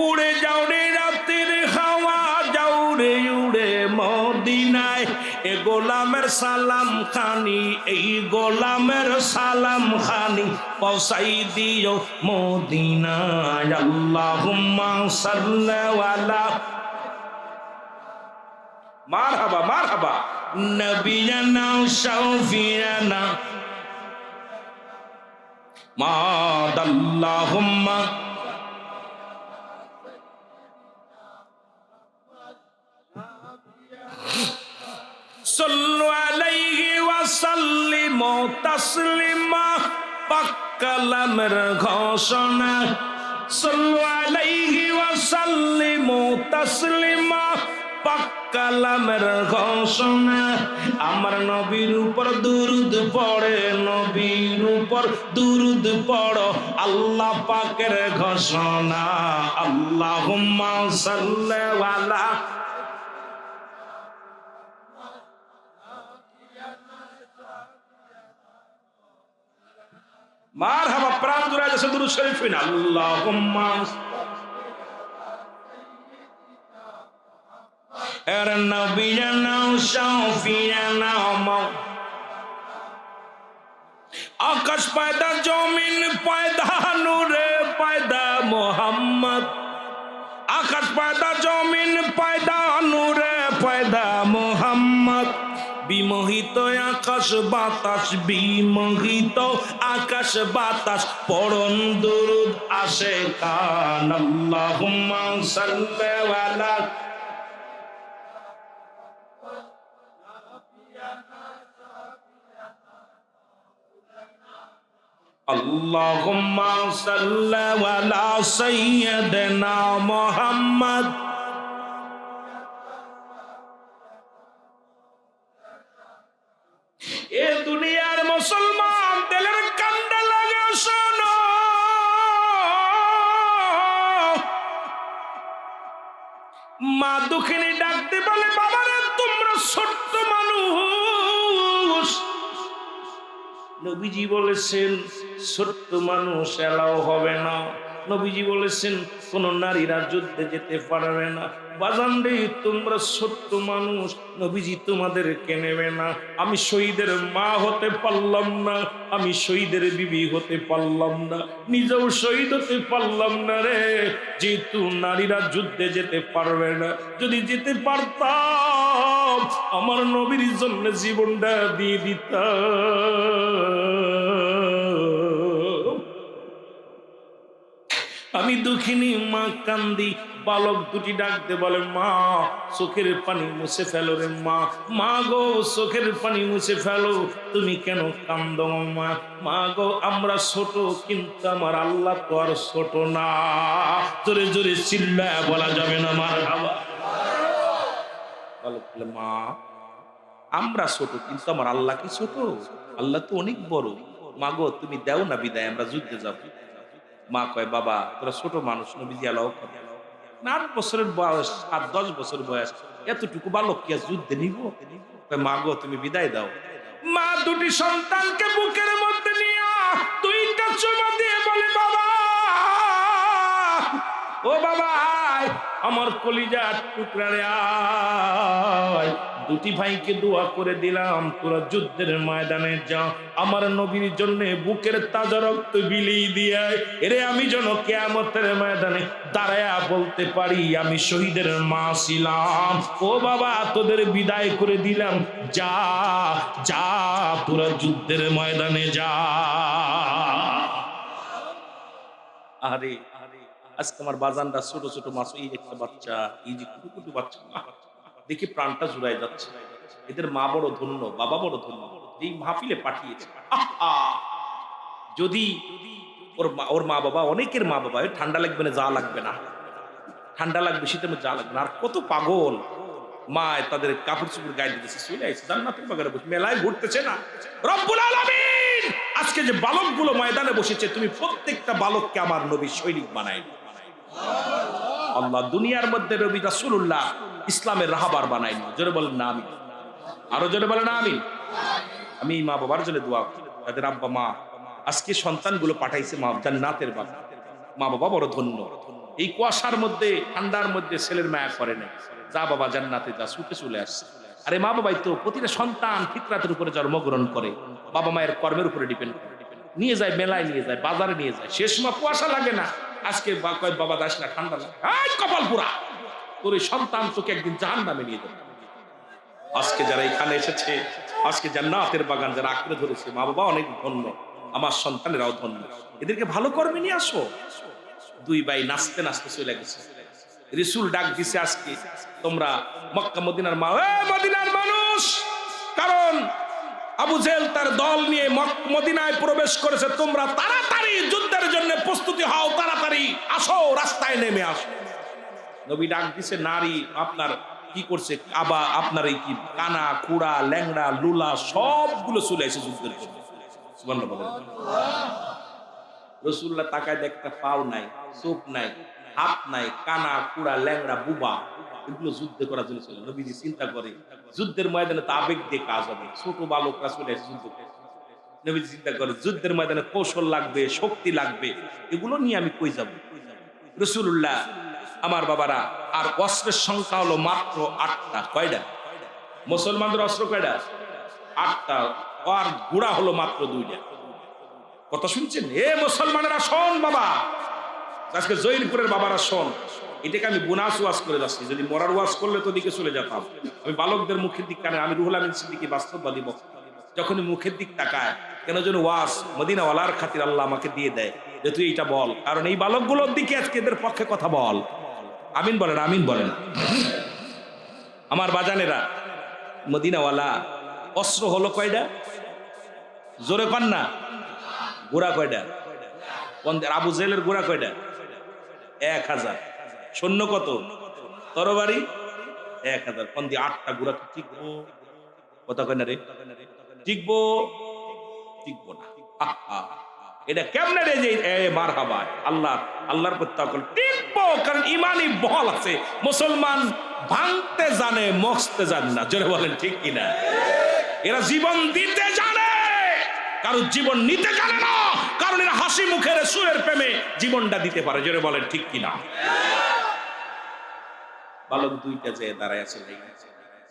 উড়ে যাও রে রাতের হাওয়া যাও রে উড়ে মদিনায় এ গোলামের সালাম খানি এই গোলামের সালাম খানি পৌঁছাই দিও মদিনায় আল্লাহুম্মা সাল্লি আলা মারহাবা মারহাবা নবিয়ানা শাফিয়ানা মাদাল্লাহুম্মা সাল্লু আলাইহি ওয়া সাল্লিমু তাসলিমা পাক কালামের ঘোষণা সাল্লু আলাইহি ওয়া সাল্লিমু তাসলিমা পাক কালামের ঘোষণা আমার নবীর উপর দুরূদ পড়ে নবীর উপর দুরূদ পড়ো আল্লাহ পাকের ঘোষণা আল্লাহুম্মা সাল্লি আলা মারহাবা প্রাণ জুড়ে যাচ্ছে দুরূদ শরীফ পড়েন আল্লাহুম্মা এর নবিয়ানা শাফিয়ানা আকাশ পয়দা জমিন পয়দা নূরে পয়দা মোহাম্মদ আকাশ পয়দা জমিন পয়দা নূরে পয়দা মোহাম্মদ বিমোহিত আকাশ বাতাস বিমোহিত আকাশ বাতাস পড়ন দুরূদ আসে কান আল্লাহুম্মা সাল্লি আলা আল্লাহুম্মা সাল্লি আলা সাইয়্যিদিনা মুহাম্মদ এ দুনিয়ার মুসলমান দিলের কান্দা লাগে শোনো মা দুঃখিনী ডাকতে বলে বাবারে তোমরা ছোট্ট মানুষ নবীজি বলেছেন ছোট্ট মানুষ এলাও হবে না নবীজি বলেছেন কোন নারীরা যুদ্ধে যেতে পারবে না বাজান রে তোমরা ছোট্ট মানুষ নবীজি তোমাদেরকে নেবে না আমি শহীদের মা হতে পারলাম না আমি শহীদের বিবি হতে পারলাম না নিজেও শহীদ হতে পারলাম না রে যেহেতু নারীরা যুদ্ধে যেতে পারবে না যদি যেতে পারতাম আমার নবীর জন্য জীবনটা দিয়ে দিতাম আমি দুঃখিনী মা কান্দি বালক দুটি ডাকতে বলে মা চোখের পানি মুছে ফেলো রে মা মা গো চোখের পানি মুছে ফেলো তুমি কেন কান্দো মা মা গো আমরা ছোট কিন্তু আমার আল্লাহ তো আর ছোট না জোরে জোরে চিল্লায় বলা যাবে না মারহাবা বালক বলে মা আমরা ছোট কিন্তু আমার আল্লাহ কি ছোট আল্লাহ তো অনেক বড় মা গো তুমি দাও না বিদায় আমরা যুদ্ধে যাবো মা কয় বাবা তোরা ছোট মানুষ নবীজি আলাও 8 বছরের বয়স 8-10 বছর বয়স এতটুকু বালক কি যুদ্ধে নিব মা গো তুমি বিদায় দাও মা দুটি সন্তানকে বুকের মধ্যে নিয়ে 2টা চুমা দিয়ে বলে বাবা ও বাবা আমার কলিজার টুকরা রে আয় দুটি ভাইকে দোয়া করে দিলাম তোরা যুদ্ধের ময়দানে যা আমার নবীর জন্য বুকের তাজা রক্ত বিলিয়ে দিয়ে এরে আমি যেন কিয়ামতের ময়দানে দাঁড়ায়া বলতে পারি আমি শহীদের মা ছিলাম ও বাবা তোদের বিদায় করে দিলাম যা যা তোরা যুদ্ধের ময়দানে যা আরে আজকে আমার বাজানরা ছোট ছোট মাছ, এই একটা বাচ্চা, এই যে কুটু কুটু বাচ্চা, দেখি প্রাণটা জুড়াই যাচ্ছে। এদের মা বড় ধন্য, বাবা বড় ধন্য, এই মাহফিলে পাঠিয়েছে। যদি ওর মা বাবা, অনেকের মা বাবা ঠান্ডা লাগবে না, যা লাগবে না, ঠান্ডা লাগবে শীতের মধ্যে যা লাগবে না, আর কত পাগল মা তাদের কাপড় চোপড় গায়ে দিতেছে, চলে আসছে জান্নাতের বাগানে বসে মেলায় ঘুরতেছে না। রব্বুল আলামিন আজকে যে বালকগুলো ময়দানে বসেছে, তুমি প্রত্যেকটা বালককে আমার নবীর সৈনিক বানাই। আল্লাহ দুনিয়ার মধ্যে নবী রাসূলুল্লাহ ইসলামের রাহবার বানাই। জোরে বলেন না আমিন, আরো জোরে বলেন না আমিন। আমি মা বাবার জন্য দোয়া করি, তাদের আব্বা মা আজকে সন্তানগুলো পাঠাইছে মা জান্নাতের বাগান। মা বাবা বড় ধন্য। এই কুয়াশার মধ্যে, ঠান্ডার মধ্যে ছেলের মায়া করে নাই, যা বাবা জান্নাতে যা, ছুটে চলে আসছে। আরে মা বাবাই তো প্রতিটা সন্তান ফিতরাতের উপরে জন্মগ্রহণ করে, বাবা মায়ের কর্মের উপরে ডিপেন্ড করে, নিয়ে যায় মেলায়, নিয়ে যায় বাজারে, নিয়ে যায়, সে সময় কুয়াশা লাগে না। আজকে বাবা দাস না, ঠান্ডা লাগে, কপাল পুরা, তোর এই সন্তান তোকে একদিন জাহান্নামে নিয়ে যাবে। আজকে যারা এখানে এসেছে, আজকে জান্নাতের বাগান যারা আঁকড়ে ধরেছে, মা বাবা অনেক ধন্য, আমার সন্তানেরাও ধন্য। এদেরকে ভালো কর্মে নিয়ে আসো। দুই ভাই নাচতে নাচতে চলে গেছে। রাসূল ডাক দিছে, আজকে তোমরা মক্কা মদিনার মদিনার মানুষ, কারণ আবু জেহেল তার দল নিয়ে মদিনায় প্রবেশ করেছে, তোমরা তাড়াতাড়ি যুদ্ধের জন্য প্রস্তুতি হও, তাড়াতাড়ি আসো, রাস্তায় নেমে আসো। নবী ডাক দিছে, নারী আপনার কি করছে, আবা আপনার এই কি কানা কুড়া ল্যাংড়া লুলা সবগুলো চলে এসে যুদ্ধের জন্য। সুবহানাল্লাহ বলেন। রাসূলুল্লাহ তাকায় দেখতে পাও নাই, চোখ নাই, হাত নাই, কানা কুড়া ল্যাংড়া বুবা, এগুলো যুদ্ধে করার জন্য চলে। নবীজি চিন্তা করে যুদ্ধের ময়দানে তো আবেগ দিয়ে কাজ হবে, ছোট বালকরা চলে এসে যুদ্ধ করে। নবীজি চিন্তা করে যুদ্ধের ময়দানে কৌশল লাগবে, শক্তি লাগবে, এগুলো নিয়ে আমি কই যাব। রাসূলুল্লাহ আমার বাবারা, আর অস্ত্রের সংখ্যা হলো মাত্র 8টা। কয়টা? মুসলমানদের অস্ত্র কয়টা? 8টা। আর ঘোড়া হলো মাত্র 2টা। কথা শুনছেন? এ মুসলমানেরা শোন বাবা, আজকে জৈনপুরের বাবারা শোন, এটাকে আমি বোনাস ওয়াজ করে যাচ্ছি। যদি মরার ওয়াজ করলে তো দিকে চলে যেতাম। আমি বালকদের মুখের দিক কানে, আমি রুহুল আমিন সিদ্দিকী বাস্তববাদী বক্তা, যখনই মুখের দিক তাকায় কেন যেন ওয়াজ মদিনাওয়ালার খাতির আল্লাহ আমাকে দিয়ে দেয় যে তুই এইটা বল, কারণ এই বালকগুলোর দিকে আজকে এদের পক্ষে কথা বল। আমিন বলেন, আমিন বলেন। আমার বাজানেরা, মদিনাওয়ালা অস্ত্র হলো কয়টা? জোরে কন না। গোড়া কয়টা? আবু জেহেলের গোড়া কয়টা? 1000। সৈন্য কত? তরবারি 1000। কন্দি 8টা গোড়া কি টিকবো? কথা কয় না রে, টিকবো? টিকবো না। এটা কেমনে রে যে মারহাবা, আল্লাহর প্রতি তাওয়াক্কুল, টিকবো, কারণ ইমানি বল আছে। মুসলমান ভাঙতে জানে, মস্তে জানে না। জোরে বলেন ঠিক কিনা? এরা জীবন দিতে জানে, কারণ জীবন নিতে জানে না, কারণ এরা হাসি মুখের সুরের প্রেমে জীবনটা দিতে পারে। জোরে বলেন ঠিক কিনা? বালক 2টা যে দাঁড়ায় আছে,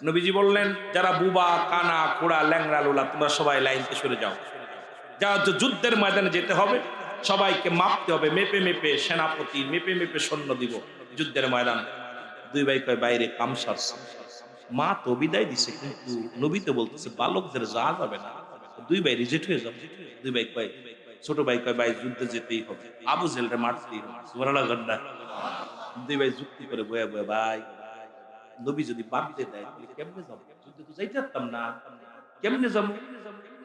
নবীজি বললেন যারা বুবা কানা খোড়া ল্যাংড়া লোলা, তোমরা সবাই লাইনতে সরে যাও। যা যুদ্ধের ময়দানে যেতে হবে, সবাইকে মাপতে হবে, মেপে মেপে সেনাপতি, মেপে মেপে সৈন্য দিব যুদ্ধের ময়দান। 2 ভাই কয় বাইরে কাম সারছে। মা তো বিদায় দিছে, কিন্তু নবী তো বলতেছে বালকদের যা যাবে না। 2 ভাই রিজেক্ট হয়ে যাবে। 2 ভাই কয়, ছোট ভাই কয় ভাই যুদ্ধে যেতেই হবে, আবু জেহেলরে মারতেই হবে। সুবহানাল্লাহ। 2 ভাই যুক্তি করে বয়া বয়া, ভাই নবী যদি বাঁধতে দেয় তাহলে কেমনে যাবো? যুদ্ধে তো যাইতে পারতাম না, কেমনে যাবো?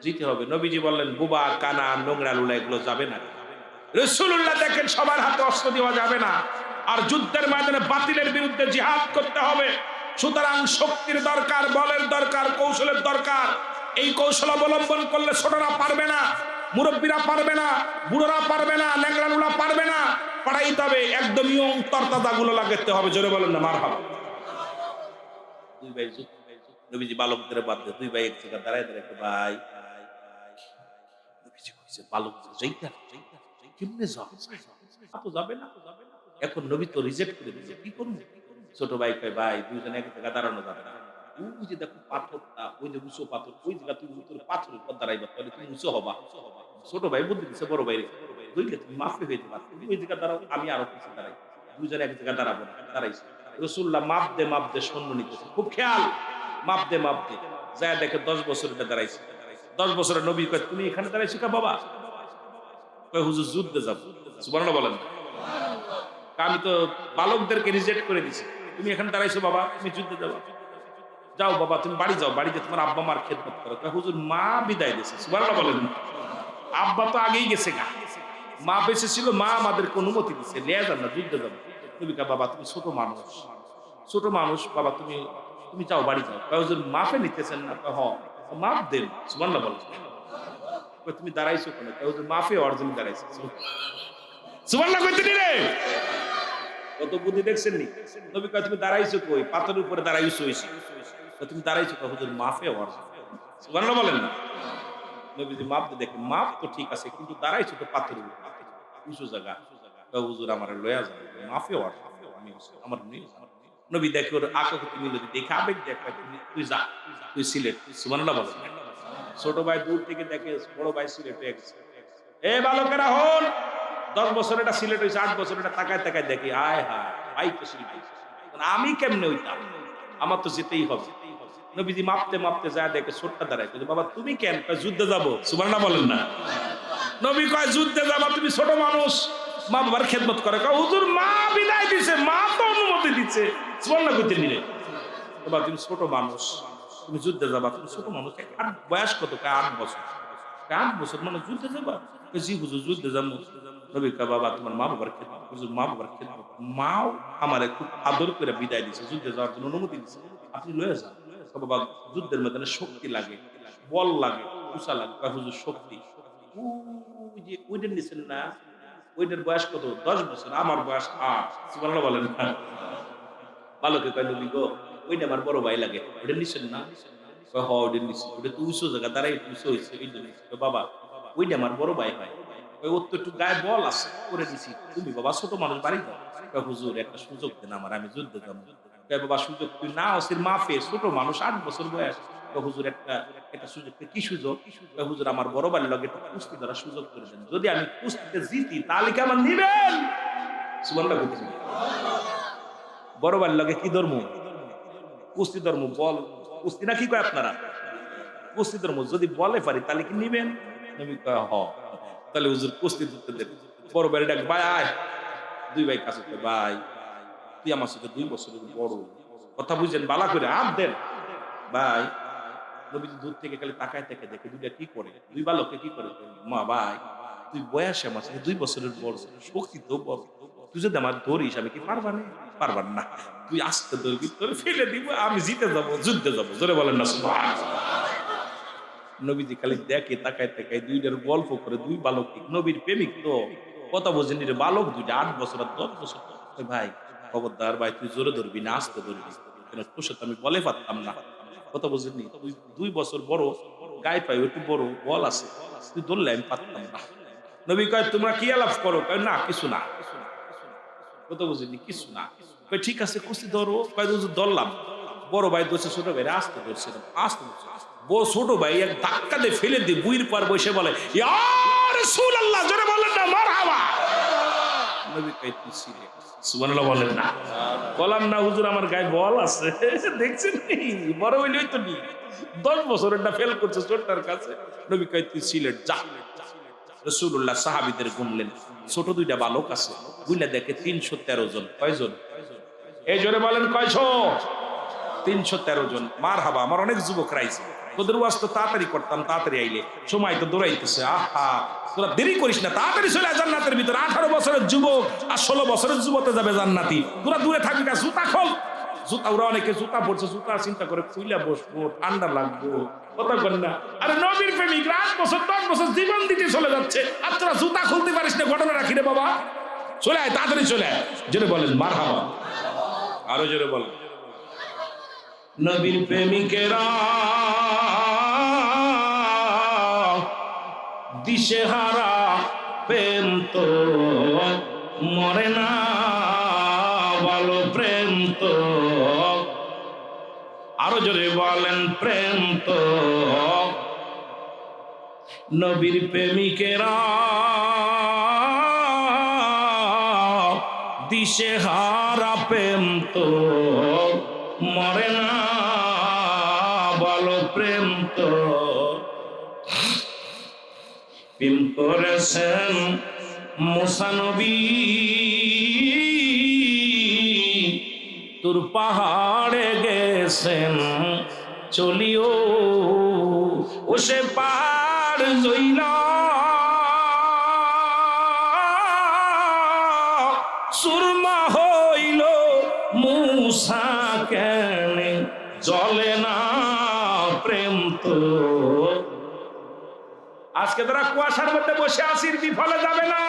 যেতে হবে। নবীজি বললেন বুবা কানা নোংরা লুলা এগুলো যাবে না। রাসূলুল্লাহ দেখেন সবার হাতে অস্ত্র দেওয়া যাবে না, আর যুদ্ধের ময়দানে বাতিলের বিরুদ্ধে জিহাদ করতে হবে। সুতরাং শক্তির দরকার, বলের দরকার, কৌশলের দরকার। এই কৌশল অবলম্বন করলে ছোটরা পারবে না, মুরব্বীরা পারবে না, বুড়োরা পারবে না, ল্যাংড়া লুলা পারবে না। পাঠাইতে হবে একদম ইয়ং তরতাজা গুলো লাগাতে হবে। জোরে বলেন না মারহাবা। 2 ভাই নবীজি বালকদের বাদ দিয়ে 2 ভাই এক জায়গায় দাঁড়ায় দাঁড়ায়, ভাই নবীজি কইছে বালকদের যাইতে কেমনে যাবে? তো যাবে না। এখন নবী তো রিজেক্ট করে দিয়েছে, কি করব? ছোট ভাই কয় ভাই দুইজনে এক জায়গায় দাঁড়ানো যাবে না। ওই যে দেখো পাথরটা, ওই যে উঁচু পাথর, ওই জায়গা তুমি উত্তর পাথরের পর দাঁড়াইবা, তাহলে তুমি উঁচু হবা। ছোট ভাই বুদ্ধি দিচ্ছে বড় ভাই, বুঝলে তুমি মাফে হয়ে যাবা, তুমি ওই জায়গায় দাঁড়াও, আমি আরো কিছু দাঁড়াই, দুইজনে এক জায়গায় দাঁড়াবো না। দাঁড়াইছে। রাসূলুল্লাহ মাপ দে সৈন্য নিতেছে, খুব খেয়াল, মাপ দে যায় দেখে 10 বছর এটা দাঁড়াইছে। 10 বছরের নবী কয় তুমি এখানে দাঁড়াইছো কা বাবা? কয় হুজুর যুদ্ধে যাব। সুবহানাল্লাহ বলেন। আমি তো বালকদেরকে রিজেক্ট করে দিছি, তুমি এখানে দাঁড়াইছো বাবা, তুমি যুদ্ধে যাবা, যাও বাবা তুমি বাড়ি যাও, বাড়িতে তোমার আব্বা মার খেদমত করো। হুজুর মা বিদায় দিয়েছে, সুবহানাল্লাহ বলেন। আব্বা তো আগেই গেছে গা, মা বেঁচে ছিল, মা আমাদেরকে অনুমতি দিচ্ছে, নিয়ে যান না, যুদ্ধে যাবো। তুমি বাবা তুমি ছোট মানুষ, ছোট মানুষ বাবা, তুমি তুমি যাও বাড়ি যাও। হুজুর মাফে নিতেছেন না? হ মাফ দেন, সুবহানাল্লাহ বলেন। তুমি দাঁড়াইছো কেন? হুজুর মাফে অর্জন দাঁড়াইছে, সুবহানাল্লাহ কইতে রে। কত বুদ্ধি দেখছেন নি? নবী কয় তুমি দাঁড়াইছো কই? পাথরের উপরে দাঁড়াইছো হইছি। তুমি দাঁড়াইছো কই? হুজুর মাফে অর্জন, সুবহানাল্লাহ বলেন না। নবীজি মাপ দিয়ে দেখেন, মাপ তো ঠিক আছে, কিন্তু দাঁড়াইছো তো পাথরের উপরে, উঁচু জায়গা। হুজুর আমার লয়া যাবে, মাফে অর্জন, আমি আমার নিয়ে যাব। নবী দেখে ওর আকাকুতি মিনতি দেখে আবেগ দেখে, তুই যা, তুই সিলেট, সুবহানাল্লাহ বলেন। ছোট ভাই দূর থেকে দেখে বড় ভাই সিলেট হয়ে গেছে। এ বালকেরা হন, 10 বছর এটা সিলেট হয়েছে, 8 বছর এটা তাকায় তাকায় দেখি, আয় হায় ভাই তো সিলেট হয়েছে, আমি কেমনে হইতাম, আমার তো যেতেই হবে। নবীজি মাপতে মাপতে যায় দেখে ছোট্টা দাঁড়ায়, বাবা তুমি কেন? যুদ্ধে যাবো, সুবহানাল্লাহ বলেন না। নবী কয় যুদ্ধে যাবা, তুমি ছোট মানুষ, মা বাবার খেদমত করে। হুজুর মা বিদায় দিছে, মা তো অনুমতি দিচ্ছে, সুবহানাল্লাহ কইতে নিলে। বাবা তুমি ছোট মানুষ, তুমি যুদ্ধে যাবা, তুমি ছোট মানুষ। বয়স কত? 8 বছর। 8 বছর মানে যুদ্ধে যাবা? জি হুজুর যুদ্ধে যাবো। নবী কয় বাবা তোমার মা বাবার খেদমত। হুজুর মা বাবার খেদমত, মাও আমারে খুব আদর করে বিদায় দিছে, যুদ্ধে যাওয়ার জন্য অনুমতি দিছে, আপনি লয়ে যান। বাবা যুদ্ধের ময়দানে শক্তি লাগে, বল লাগে, উষা লাগে। হুজুর শক্তি ওই যে ওইটার নিছেন না, ওইটার বয়স কত? 10 বছর, আমার বয়স 8, সুবহানাল্লাহ বলেন না। বালকে কয় নবী গো, ওইটা আমার বড় ভাই লাগে, ওইটা নিছেন না? কয় হ ওইটা নিছি, ওইটা তো উঁচু জায়গা, দাঁড়াই উঁচু হয়েছে, এই জন্য। বাবা ওইটা আমার বড় ভাই হয়, ওর তো একটু গায়ে বল আছে, করে দিছি, তুমি বাবা ছোট মানুষ বাড়ি দাও। হুজুর একটা সুযোগ দেন আমার, আমি যুদ্ধে যাবো। বাবা সুযোগ তুই না ওসির মাফে, ছোট মানুষ 8 বছর বয়স। হুজুর একটা একটা সুযোগ। কি সুযোগ? হুজুর আমার বড় ভাইয়ের লগে একটা কুস্তি ধরার সুযোগ করে দেন, যদি আমি কুস্তিতে জিতি তাহলে কি আমার নিবেন? সুবহানাল্লাহ বলতেছি। বড় ভাইয়ের লগে কি ধর্ম? কুস্তি ধর্ম, বল কুস্তি না কি কয় আপনারা? কুস্তি ধর্ম, যদি বলে পারি তাহলে কি নিবেন? নবী কয় হ। তাহলে হুজুর কুস্তি ধরতে দেন। বড় ভাই ডাক, ভাই আয়। 2 ভাই কাছে, ভাই তুই আমার সাথে 2 বছরের বড়, কথা বুঝছেন, বালা করে হাত দেন। ভাই নবীজি দূর থেকে খালি তাকায় থেকে দেখে দুইটা কি করে, 2 বালককে কি করে। মা ভাই তুই বয়সে আমার সাথে 2 বছরের বড়, শক্তি তো বড়, তুই যদি আমার ধরিস আমি কি পারবা না? পারবার না, তুই আসতে ধরবি, তোর ফেলে দিব, আমি জিতে যাবো, যুদ্ধে যাবো। জোরে বলেন না সুবহানাল্লাহ। নবীজি খালি দেখে তাকায় তাকায়, দুইটার গল্প করে, 2 বালক নবীর প্রেমিক তো, কথা বোঝেন রে, বালক দুইটা 8 বছর আর 10 বছর। ভাই খবরদার ভাই, তুই জোরে ধরবি না আসতে ধরবি, তোর সাথে আমি বলে পারতাম না, কথা বুঝেননি, তুই 2 বছর বড়, গায়ে পাই একটু বড়, বল আছে, তুই ধরলে আমি পারতাম না। নবী কয় তোমরা কি আলাপ করো? কয় না কিছু না, কথা বুঝেননি, কিছু না। কয় ঠিক আছে কুস্তি ধরো। কয় ধরলাম। বড় ভাই ধরছে, ছোট ভাই আসতে ধরছে, আসতে ধরছে। ছোট ভাই এক ধাক্কা দিয়ে ফেলে দিয়ে বুইর পর বসে বলে, ইয়া রাসূলুল্লাহ, জোরে বলেন না মারহাবা। নবী কয় তুই সিরিয়াস, সুবহানাল্লাহ বলেন না। বলাম না হুজুর আমার গায়ে বল আছে, দেখছেন নি, বড় হইলেই তো নি, 10 বছরেরটা ফেল করছে ছোটটার কাছে। নবী কয় তুই সিলেট যা। রাসূলুল্লাহ সাহাবীদের গুনলেন, ছোট 2টা বালক আছে, গুইলা দেখে 313 জন। কয়জন? এই জোরে বলেন কয়শ? 313 জন। মারহাবা, আমার অনেক যুবক রাইছে, তোদের ওয়াজ তো তাড়াতাড়ি করতাম, তাড়াতাড়ি আইলে, সময় তো দৌড়াইতেছে। আহা তোরা দেরি করিস না, তাড়াতাড়ি চলে আয় জান্নাতের ভিতরে। 18 বছরের যুবক আর 16 বছরের যুবতে যাবে জান্নাতি, তোরা দূরে থাকবি না। জুতা খোল, জুতা, ওরা অনেকে জুতা পড়ছে, জুতা চিন্তা করে খুইলা বসবো, ঠান্ডা লাগবো, কথা বল না। আরে নবীর প্রেমিক 8 বছর 10 বছর জীবন দিতে চলে যাচ্ছে, আর তোরা জুতা খুলতে পারিস না, ঘটনা রাখি রে বাবা। চলে আয়, তাড়াতাড়ি চলে আয়। জোরে বলেন মারহাবা, আরো জোরে বলেন। নবীর প্রেমিকেরা দিশেহারা, প্রেম তো মরে না, ভালো প্রেম তো, আরো জোরে বলেন প্রেম তো। নবীর প্রেমিকেরা দিশেহারা, প্রেম তো মরে না, ভালো প্রেম তো। প্রেম করেছেন মুসা নবী, মৃত্যুর পাহাড়ে গেছেন চলিও, ও সে পাহাড় জইলা সুরমা হইল মুসা কেনে জলে না প্রেম তো। আজকে তারা কুয়াশার মধ্যে বসে আসির বিফলে যাবে না,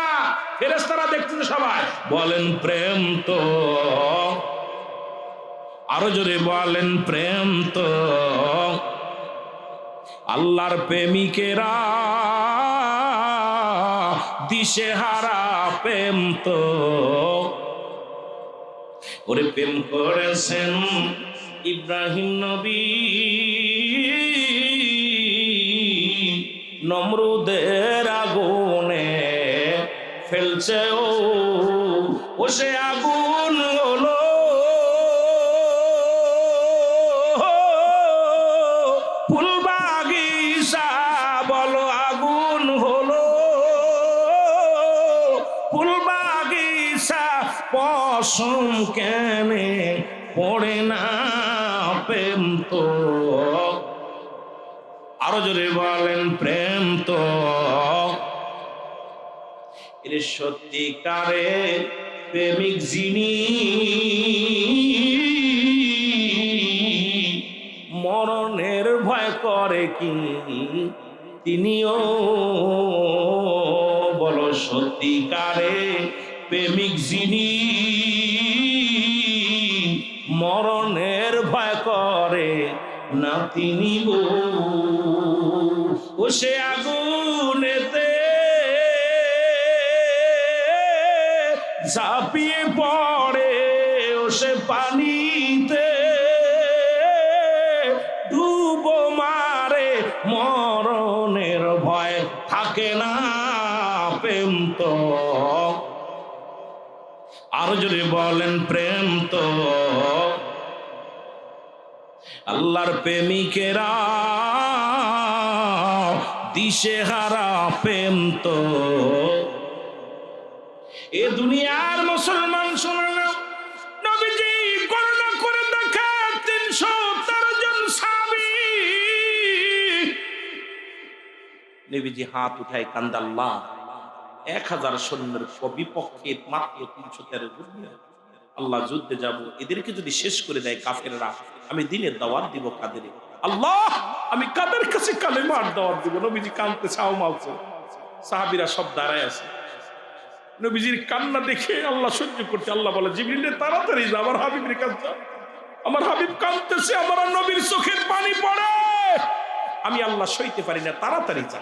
ফেরেশতারা দেখতেছে সবাই। বলেন প্রেম তো, আরো জোরে বলেন প্রেম তো। আল্লাহর প্রেমিকেরা দিশেহারা প্রেম তো। ওরে প্রেম করেছেন ইব্রাহিম নবী নমরুদের আগুনে ফেলছে, ও সে আগুন হলো ফুল বাগিচা, বলো আগুন হলো ফুল বাগিচা। পশম কেনে পড়ে না প্রেম তো, আরো জোরে বলেন প্রেম তো। এর সত্যিকারে প্রেমিক যিনি মরণের ভয় করে কি তিনিও, বলো সত্যিকারে প্রেমিক যিনি মরণের ভয় করে না তিনি গো, ও সে আগুনেতে ঝাঁপিয়ে পড়ে, ও সে পানিতে ডুবো মারে, মরণের ভয় থাকে না প্রেম তো। আরো জোরে বলেন প্রেম তো। আল্লাহর প্রেমিকেরা দিশেহারা প্রেম তো। এ দুনিয়ার মুসলমান শুনে না, নবীজি গণনা করে দেখা 313 জন সাহাবী। নবীজি হাত উঠায় কান্দে, আল্লাহ 1000 সৈন্যের বিপক্ষে মাত্র 313 জন। আল্লাহ যুদ্ধে যাব, এদেরকে যদি শেষ করে দেয় কাফেররা, আমি দিনের দাওয়াত দিব কাদের? আল্লাহ আমি কাদের কাছে কালেমার দাওয়াত দিব? নবীজি কাঁদতে চাও মাউছে, সাহাবীরা সব দাঁড়ায় আছে। নবীজির কান্না দেখে আল্লাহ সহ্য করতে, আল্লাহ বলে জিবরিল তাড়াতাড়ি যা, আমার হাবিবের কাছে যা, আমার হাবিব কাঁদতেছে, আমার নবীর চোখের পানি পড়ে, আমি আল্লাহ সইতে পারি না, তাড়াতাড়ি যা।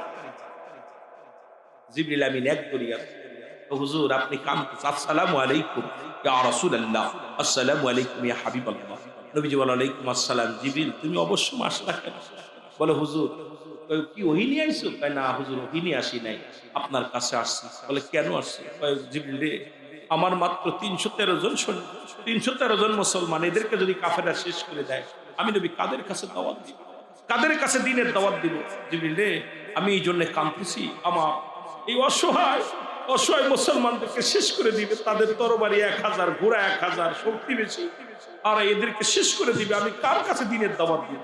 জিবরিল আমিন এক দরিয়া, হুজুর আপনি কাঁদতেছেন, আসসালামু আলাইকুম ইয়া রাসূলুল্লাহ, আসসালামু আলাইকুম ইয়া হাবিবাল্লাহ। নবীজি বলেন ওয়ালাইকুম আসসালাম। জিবরিল তুমি অবশ্য আসলা কেন? বলে হুজুর কি ওহী নিয়ে আইছো? কয় না হুজুর ওহী নিয়ে আসি নাই, আপনার কাছে আসছি। বলে কেন আসছো? কয় জিবরিল রে আমার মাত্র 313 জন সৈন্য, 313 জন মুসলমান, এদেরকে যদি কাফেররা শেষ করে দেয়, আমি নবী কাদের কাছে দাওয়াত দিব, কাদের কাছে দ্বীনের দাওয়াত দিব? জিবরিল রে আমি এই জন্য কাঁদতেছি, আমার এই অসহায় মুসলমানদেরকে শেষ করে দিবে, তাদের তরবারি 1000, ঘোড়া 1000, শক্তি বেশি, আর এদেরকে শেষ করে দিবে, আমি কার কাছে দ্বীনের দাওয়াত দিব?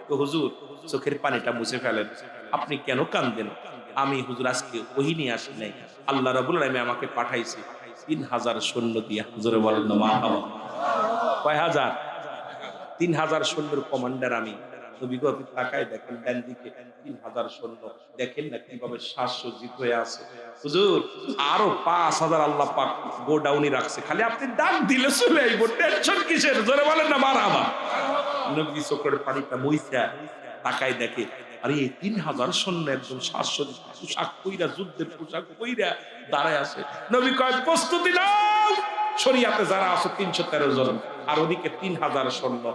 তো হুজুর চোখের পানিটা মুছে ফেলেন, আপনি কেন কাঁদেন? আমি হুজুর আজকে ওহী নিয়ে আসি নাই, আল্লাহ রাব্বুল আলামিন আমাকে পাঠাইছে 3000 সৈন্য দিয়ে। হুজুরে বলেন না মারহাবা। কয় হাজার? 3000 সৈন্যের কমান্ডার আমি। নবীগো আপনি তাকায় দেখেন ডান দিকে 3000 সৈন্য, দেখেন না কিভাবে শ্বাসসজ্জিত হয়ে আছে। হুজুর আরো 5000 আল্লাহ পাক গোডাউনি রাখছে, খালি আপনি ডাক দিলে চলে আইব, টেনশন কিসের? জোরে বলেন না মারহাবা। নবী চোখের পানিটা মুইছা তাকায় দেখে, আরে 3000 সৈন্য একদম শ্বাসসজ্জিত পোশাক কইরা, যুদ্ধের পোশাক কইরা দাঁড়ায় আছে। নবী কয় প্রস্তুতি নাও। শরীয়তে যারা আছে 313 জন, আর ওদিকে 3000 সৈন্য।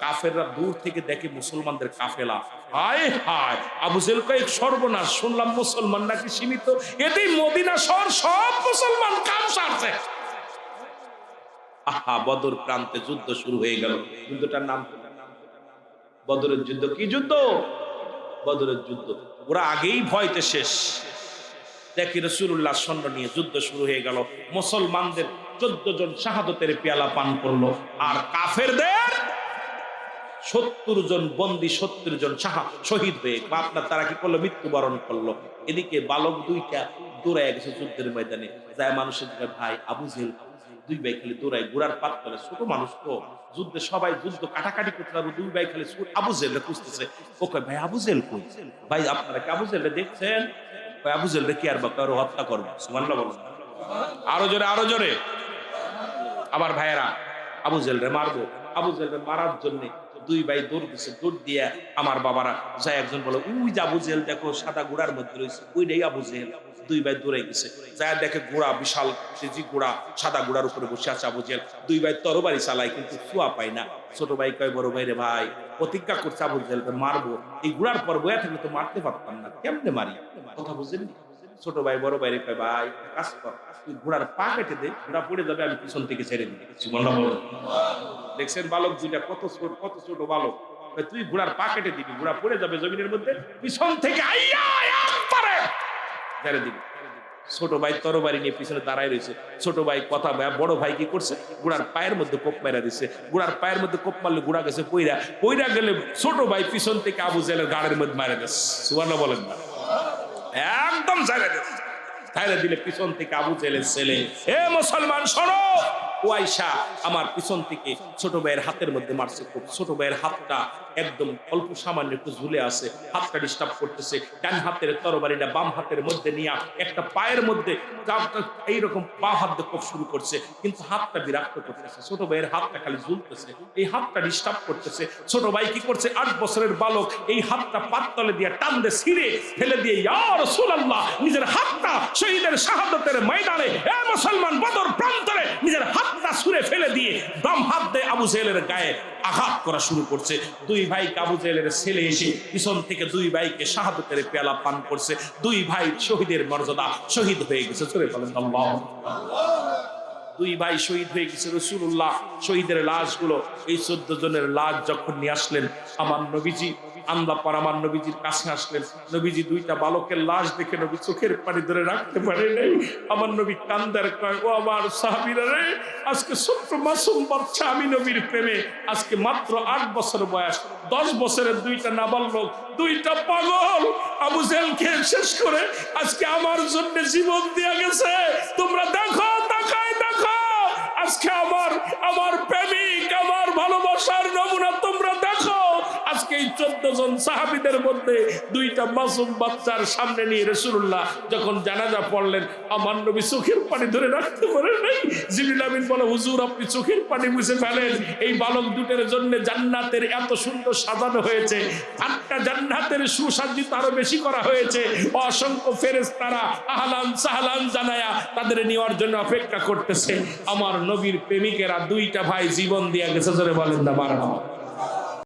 কাফেররা দূর থেকে দেখে মুসলমানদের কাফেলা, হায় হায়, আবু জেহেল কয় সর্বনাশ, শুনলাম মুসলমান নাকি সীমিত, এতেই মদিনা শহর সব মুসলমান কাম সারছে। আহা, বদর প্রান্তে যুদ্ধ শুরু হয়ে গেল। যুদ্ধটার নাম বদরের যুদ্ধ। কি যুদ্ধ? বদরের যুদ্ধ। ওরা আগেই ভয়তে শেষ। দেখি রাসূলুল্লাহ সৈন্য নিয়ে যুদ্ধ শুরু হয়ে গেল। মুসলমানদের 14 জন শাহাদতের পেয়ালা পান করলো। আর কাফেরদের 70 জন বন্দী, 70 জন শহীদ হয়ে আপনার তারা কি করলো, মৃত্যুবরণ করলো। এদিকে বালক দুইটা দৌড়ায় গেছে যুদ্ধের ময়দানে, যায় মানুষের দিকে, ভাই আবু জেহেল, দুই ভাই খালি দৌড়ায় ঘোড়ার পাত করে, ছোট মানুষ তো যুদ্ধে সবাই যুদ্ধ কাটাকাটি করতে পারবো, দুই ভাই খালি আবু জেহেল খুঁজতেছে। ও কয় ভাই আবু জেহেল কই? ভাই আপনারা কি আবু জেহেল দেখছেন? আবু জেহেল কি আর বা কারো হত্যা করবো? সুবহানাল্লাহ বলেন, আরো জোরে, আরো জোরে। আমার ভাইয়েরা, আবু জেহেলরে মারবো, আবু জেহেলরে মারার জন্য দুই ভাই দৌড় দিছে। দৌড় দিয়ে আমার বাবারা যায়, একজন বলে ওই যে আবু জেহেল দেখো সাদা ঘোড়ার মধ্যে রয়েছে, ওইটাই আবু জেহেল। দুই ভাই দৌড়ে গেছে, যায় দেখে ঘোড়া, বিশাল সেজি ঘোড়া, সাদা ঘোড়ার উপরে বসে আছে আবু জেহেল। দুই ভাই তরবারি চালায় কিন্তু ছোঁয়া পায় না। ছোট ভাই কয় বড় ভাই রে, ভাই প্রতিজ্ঞা করছে আবু জেহেলকে মারবো, এই ঘোড়ার পর বয়া থাকলে তো মারতে পারতাম না, কেমনে মারি? কথা বুঝেন? ছোট ভাই বড় ভাই রে কয়, ভাই কাজ কর, তুই ঘোড়ার পা কেটে দে, ঘোড়া পড়ে যাবে, আমি পিছন থেকে ছেড়ে দিই। সুবহানাল্লাহ বলেন। দেখছেন বালক দুইটা কত ছোট বালক, তুই ঘোড়ার পা কেটে দিবি, ঘোড়া পড়ে যাবে জমিনের মধ্যে, পিছন থেকে আইয়া পারে ছেড়ে দিবি। ছোট ভাই তরবারি নিয়ে পিছনে দাঁড়ায় রয়েছে। ছোট ভাই কথা, বড় ভাই কি করছে, ঘোড়ার পায়ের মধ্যে কোপ মারা দিছে। ঘোড়ার পায়ের মধ্যে কোপ মারলে ঘোড়া গেছে পইরা গেলে ছোট ভাই পিছন থেকে আবু জেহেলের গাড়ির মধ্যে মারা গেছে। সুবহানাল্লাহ বলেন না, একদম ছেড়ে দিচ্ছে। ছেড়ে দিলে পিছন থেকে আবু জেহেলের ছেলে, এ মুসলমান শোনো, ও আয়েশা আমার পিছন থেকে ছোট ভাইয়ের হাতের মধ্যে মারছে। খুব ছোট ভাইয়ের হাতটা একদম অল্প সামান্য একটু ঝুলে আছে, হাতটা ডিস্টার্ব করতেছে। ডান হাতের তরবারিটা বাম হাতের মধ্যে নিয়ে একটা পায়ের মধ্যে এইরকম বাম হাত দিয়ে কোপ শুরু করছে, কিন্তু হাতটা বিরক্ত করতেছে। ছোট ভাইয়ের হাতটা খালি ঝুলতেছে, এই হাতটা ডিস্টার্ব করতেছে। ছোট ভাই কি করছে, 8 বছরের বালক, এই হাতটা পাততলে দিয়ে টান দিয়ে ছিঁড়ে ফেলে দিয়ে, ইয়া রাসূলুল্লাহ, নিজের হাতটা শহীদের শাহাদাতের ময়দানে, এ মুসলমান বদর প্রান্তরে নিজের হাতটা ছুঁড়ে ফেলে দিয়ে বাম হাত দিয়ে আবু জেহেলের গায়ে আঘাত করা শুরু করছে। দুই ভাই আবু জেহেলের ছেলে এসে পিছন থেকে দুই ভাইকে শাহাদাতের পেয়ালা পান করছে। দুই ভাই শহীদের মর্যাদা, শহীদ হয়ে গেছে। চলে বলেন আল্লাহু আকবার। দুই ভাই শহীদ হয়ে গেছে। রাসূলুল্লাহ শহীদের লাশগুলো, এই 14 জনের লাশ যখন নিয়ে আসলেন আমার নবীজি, আল্লাহ পার আমার নবীজির কাছে আসলেন। নবীজি দুইটা বালকের লাশ দেখে নবী চোখের পানি ধরে রাখতে পারে নাই। আমার নবী কান্দার কয়, ও আমার সাহাবীরা রে, আজকে ছোট্ট মাসুম বাচ্চা আমি নবীর প্রেমে, আজকে মাত্র 8 বছর বয়স, 10 বছরের দুইটা নাবালক, দুইটা পাগল আবু জেহেলকে শেষ করে আজকে আমার জন্য জীবন দিয়ে গেছে। তোমরা দেখো, তাকায় দেখো, আজকে আমার প্রেমিক, আমার ভালোবাসার নমুনা তোমরা দেখো। আজকে এই 14 জন সাহাবীদের মধ্যে দুইটা মাসুম বাচ্চার সামনে নিয়ে রাসূলুল্লাহ যখন জানাজা পড়লেন, আমার নবী চোখের পানি ধরে রাখতে পারেন নাই। জিবরিল আমিন বলে, হুজুর আপনি চোখের পানি মুছে ফেলেন, এই বালক দুটের জন্য জান্নাতের এত সুন্দর সাজানো হয়েছে, 8টা জান্নাতের সুসজ্জিত আরো বেশি করা হয়েছে। অসংখ্য ফেরেশতারা আহলান সাহলান জানায়া তাদের নেওয়ার জন্য অপেক্ষা করতেছে। আমার নবীর প্রেমিকেরা দুইটা ভাই জীবন দিয়ে গেছে। জোরে বলেন না মারহাবা।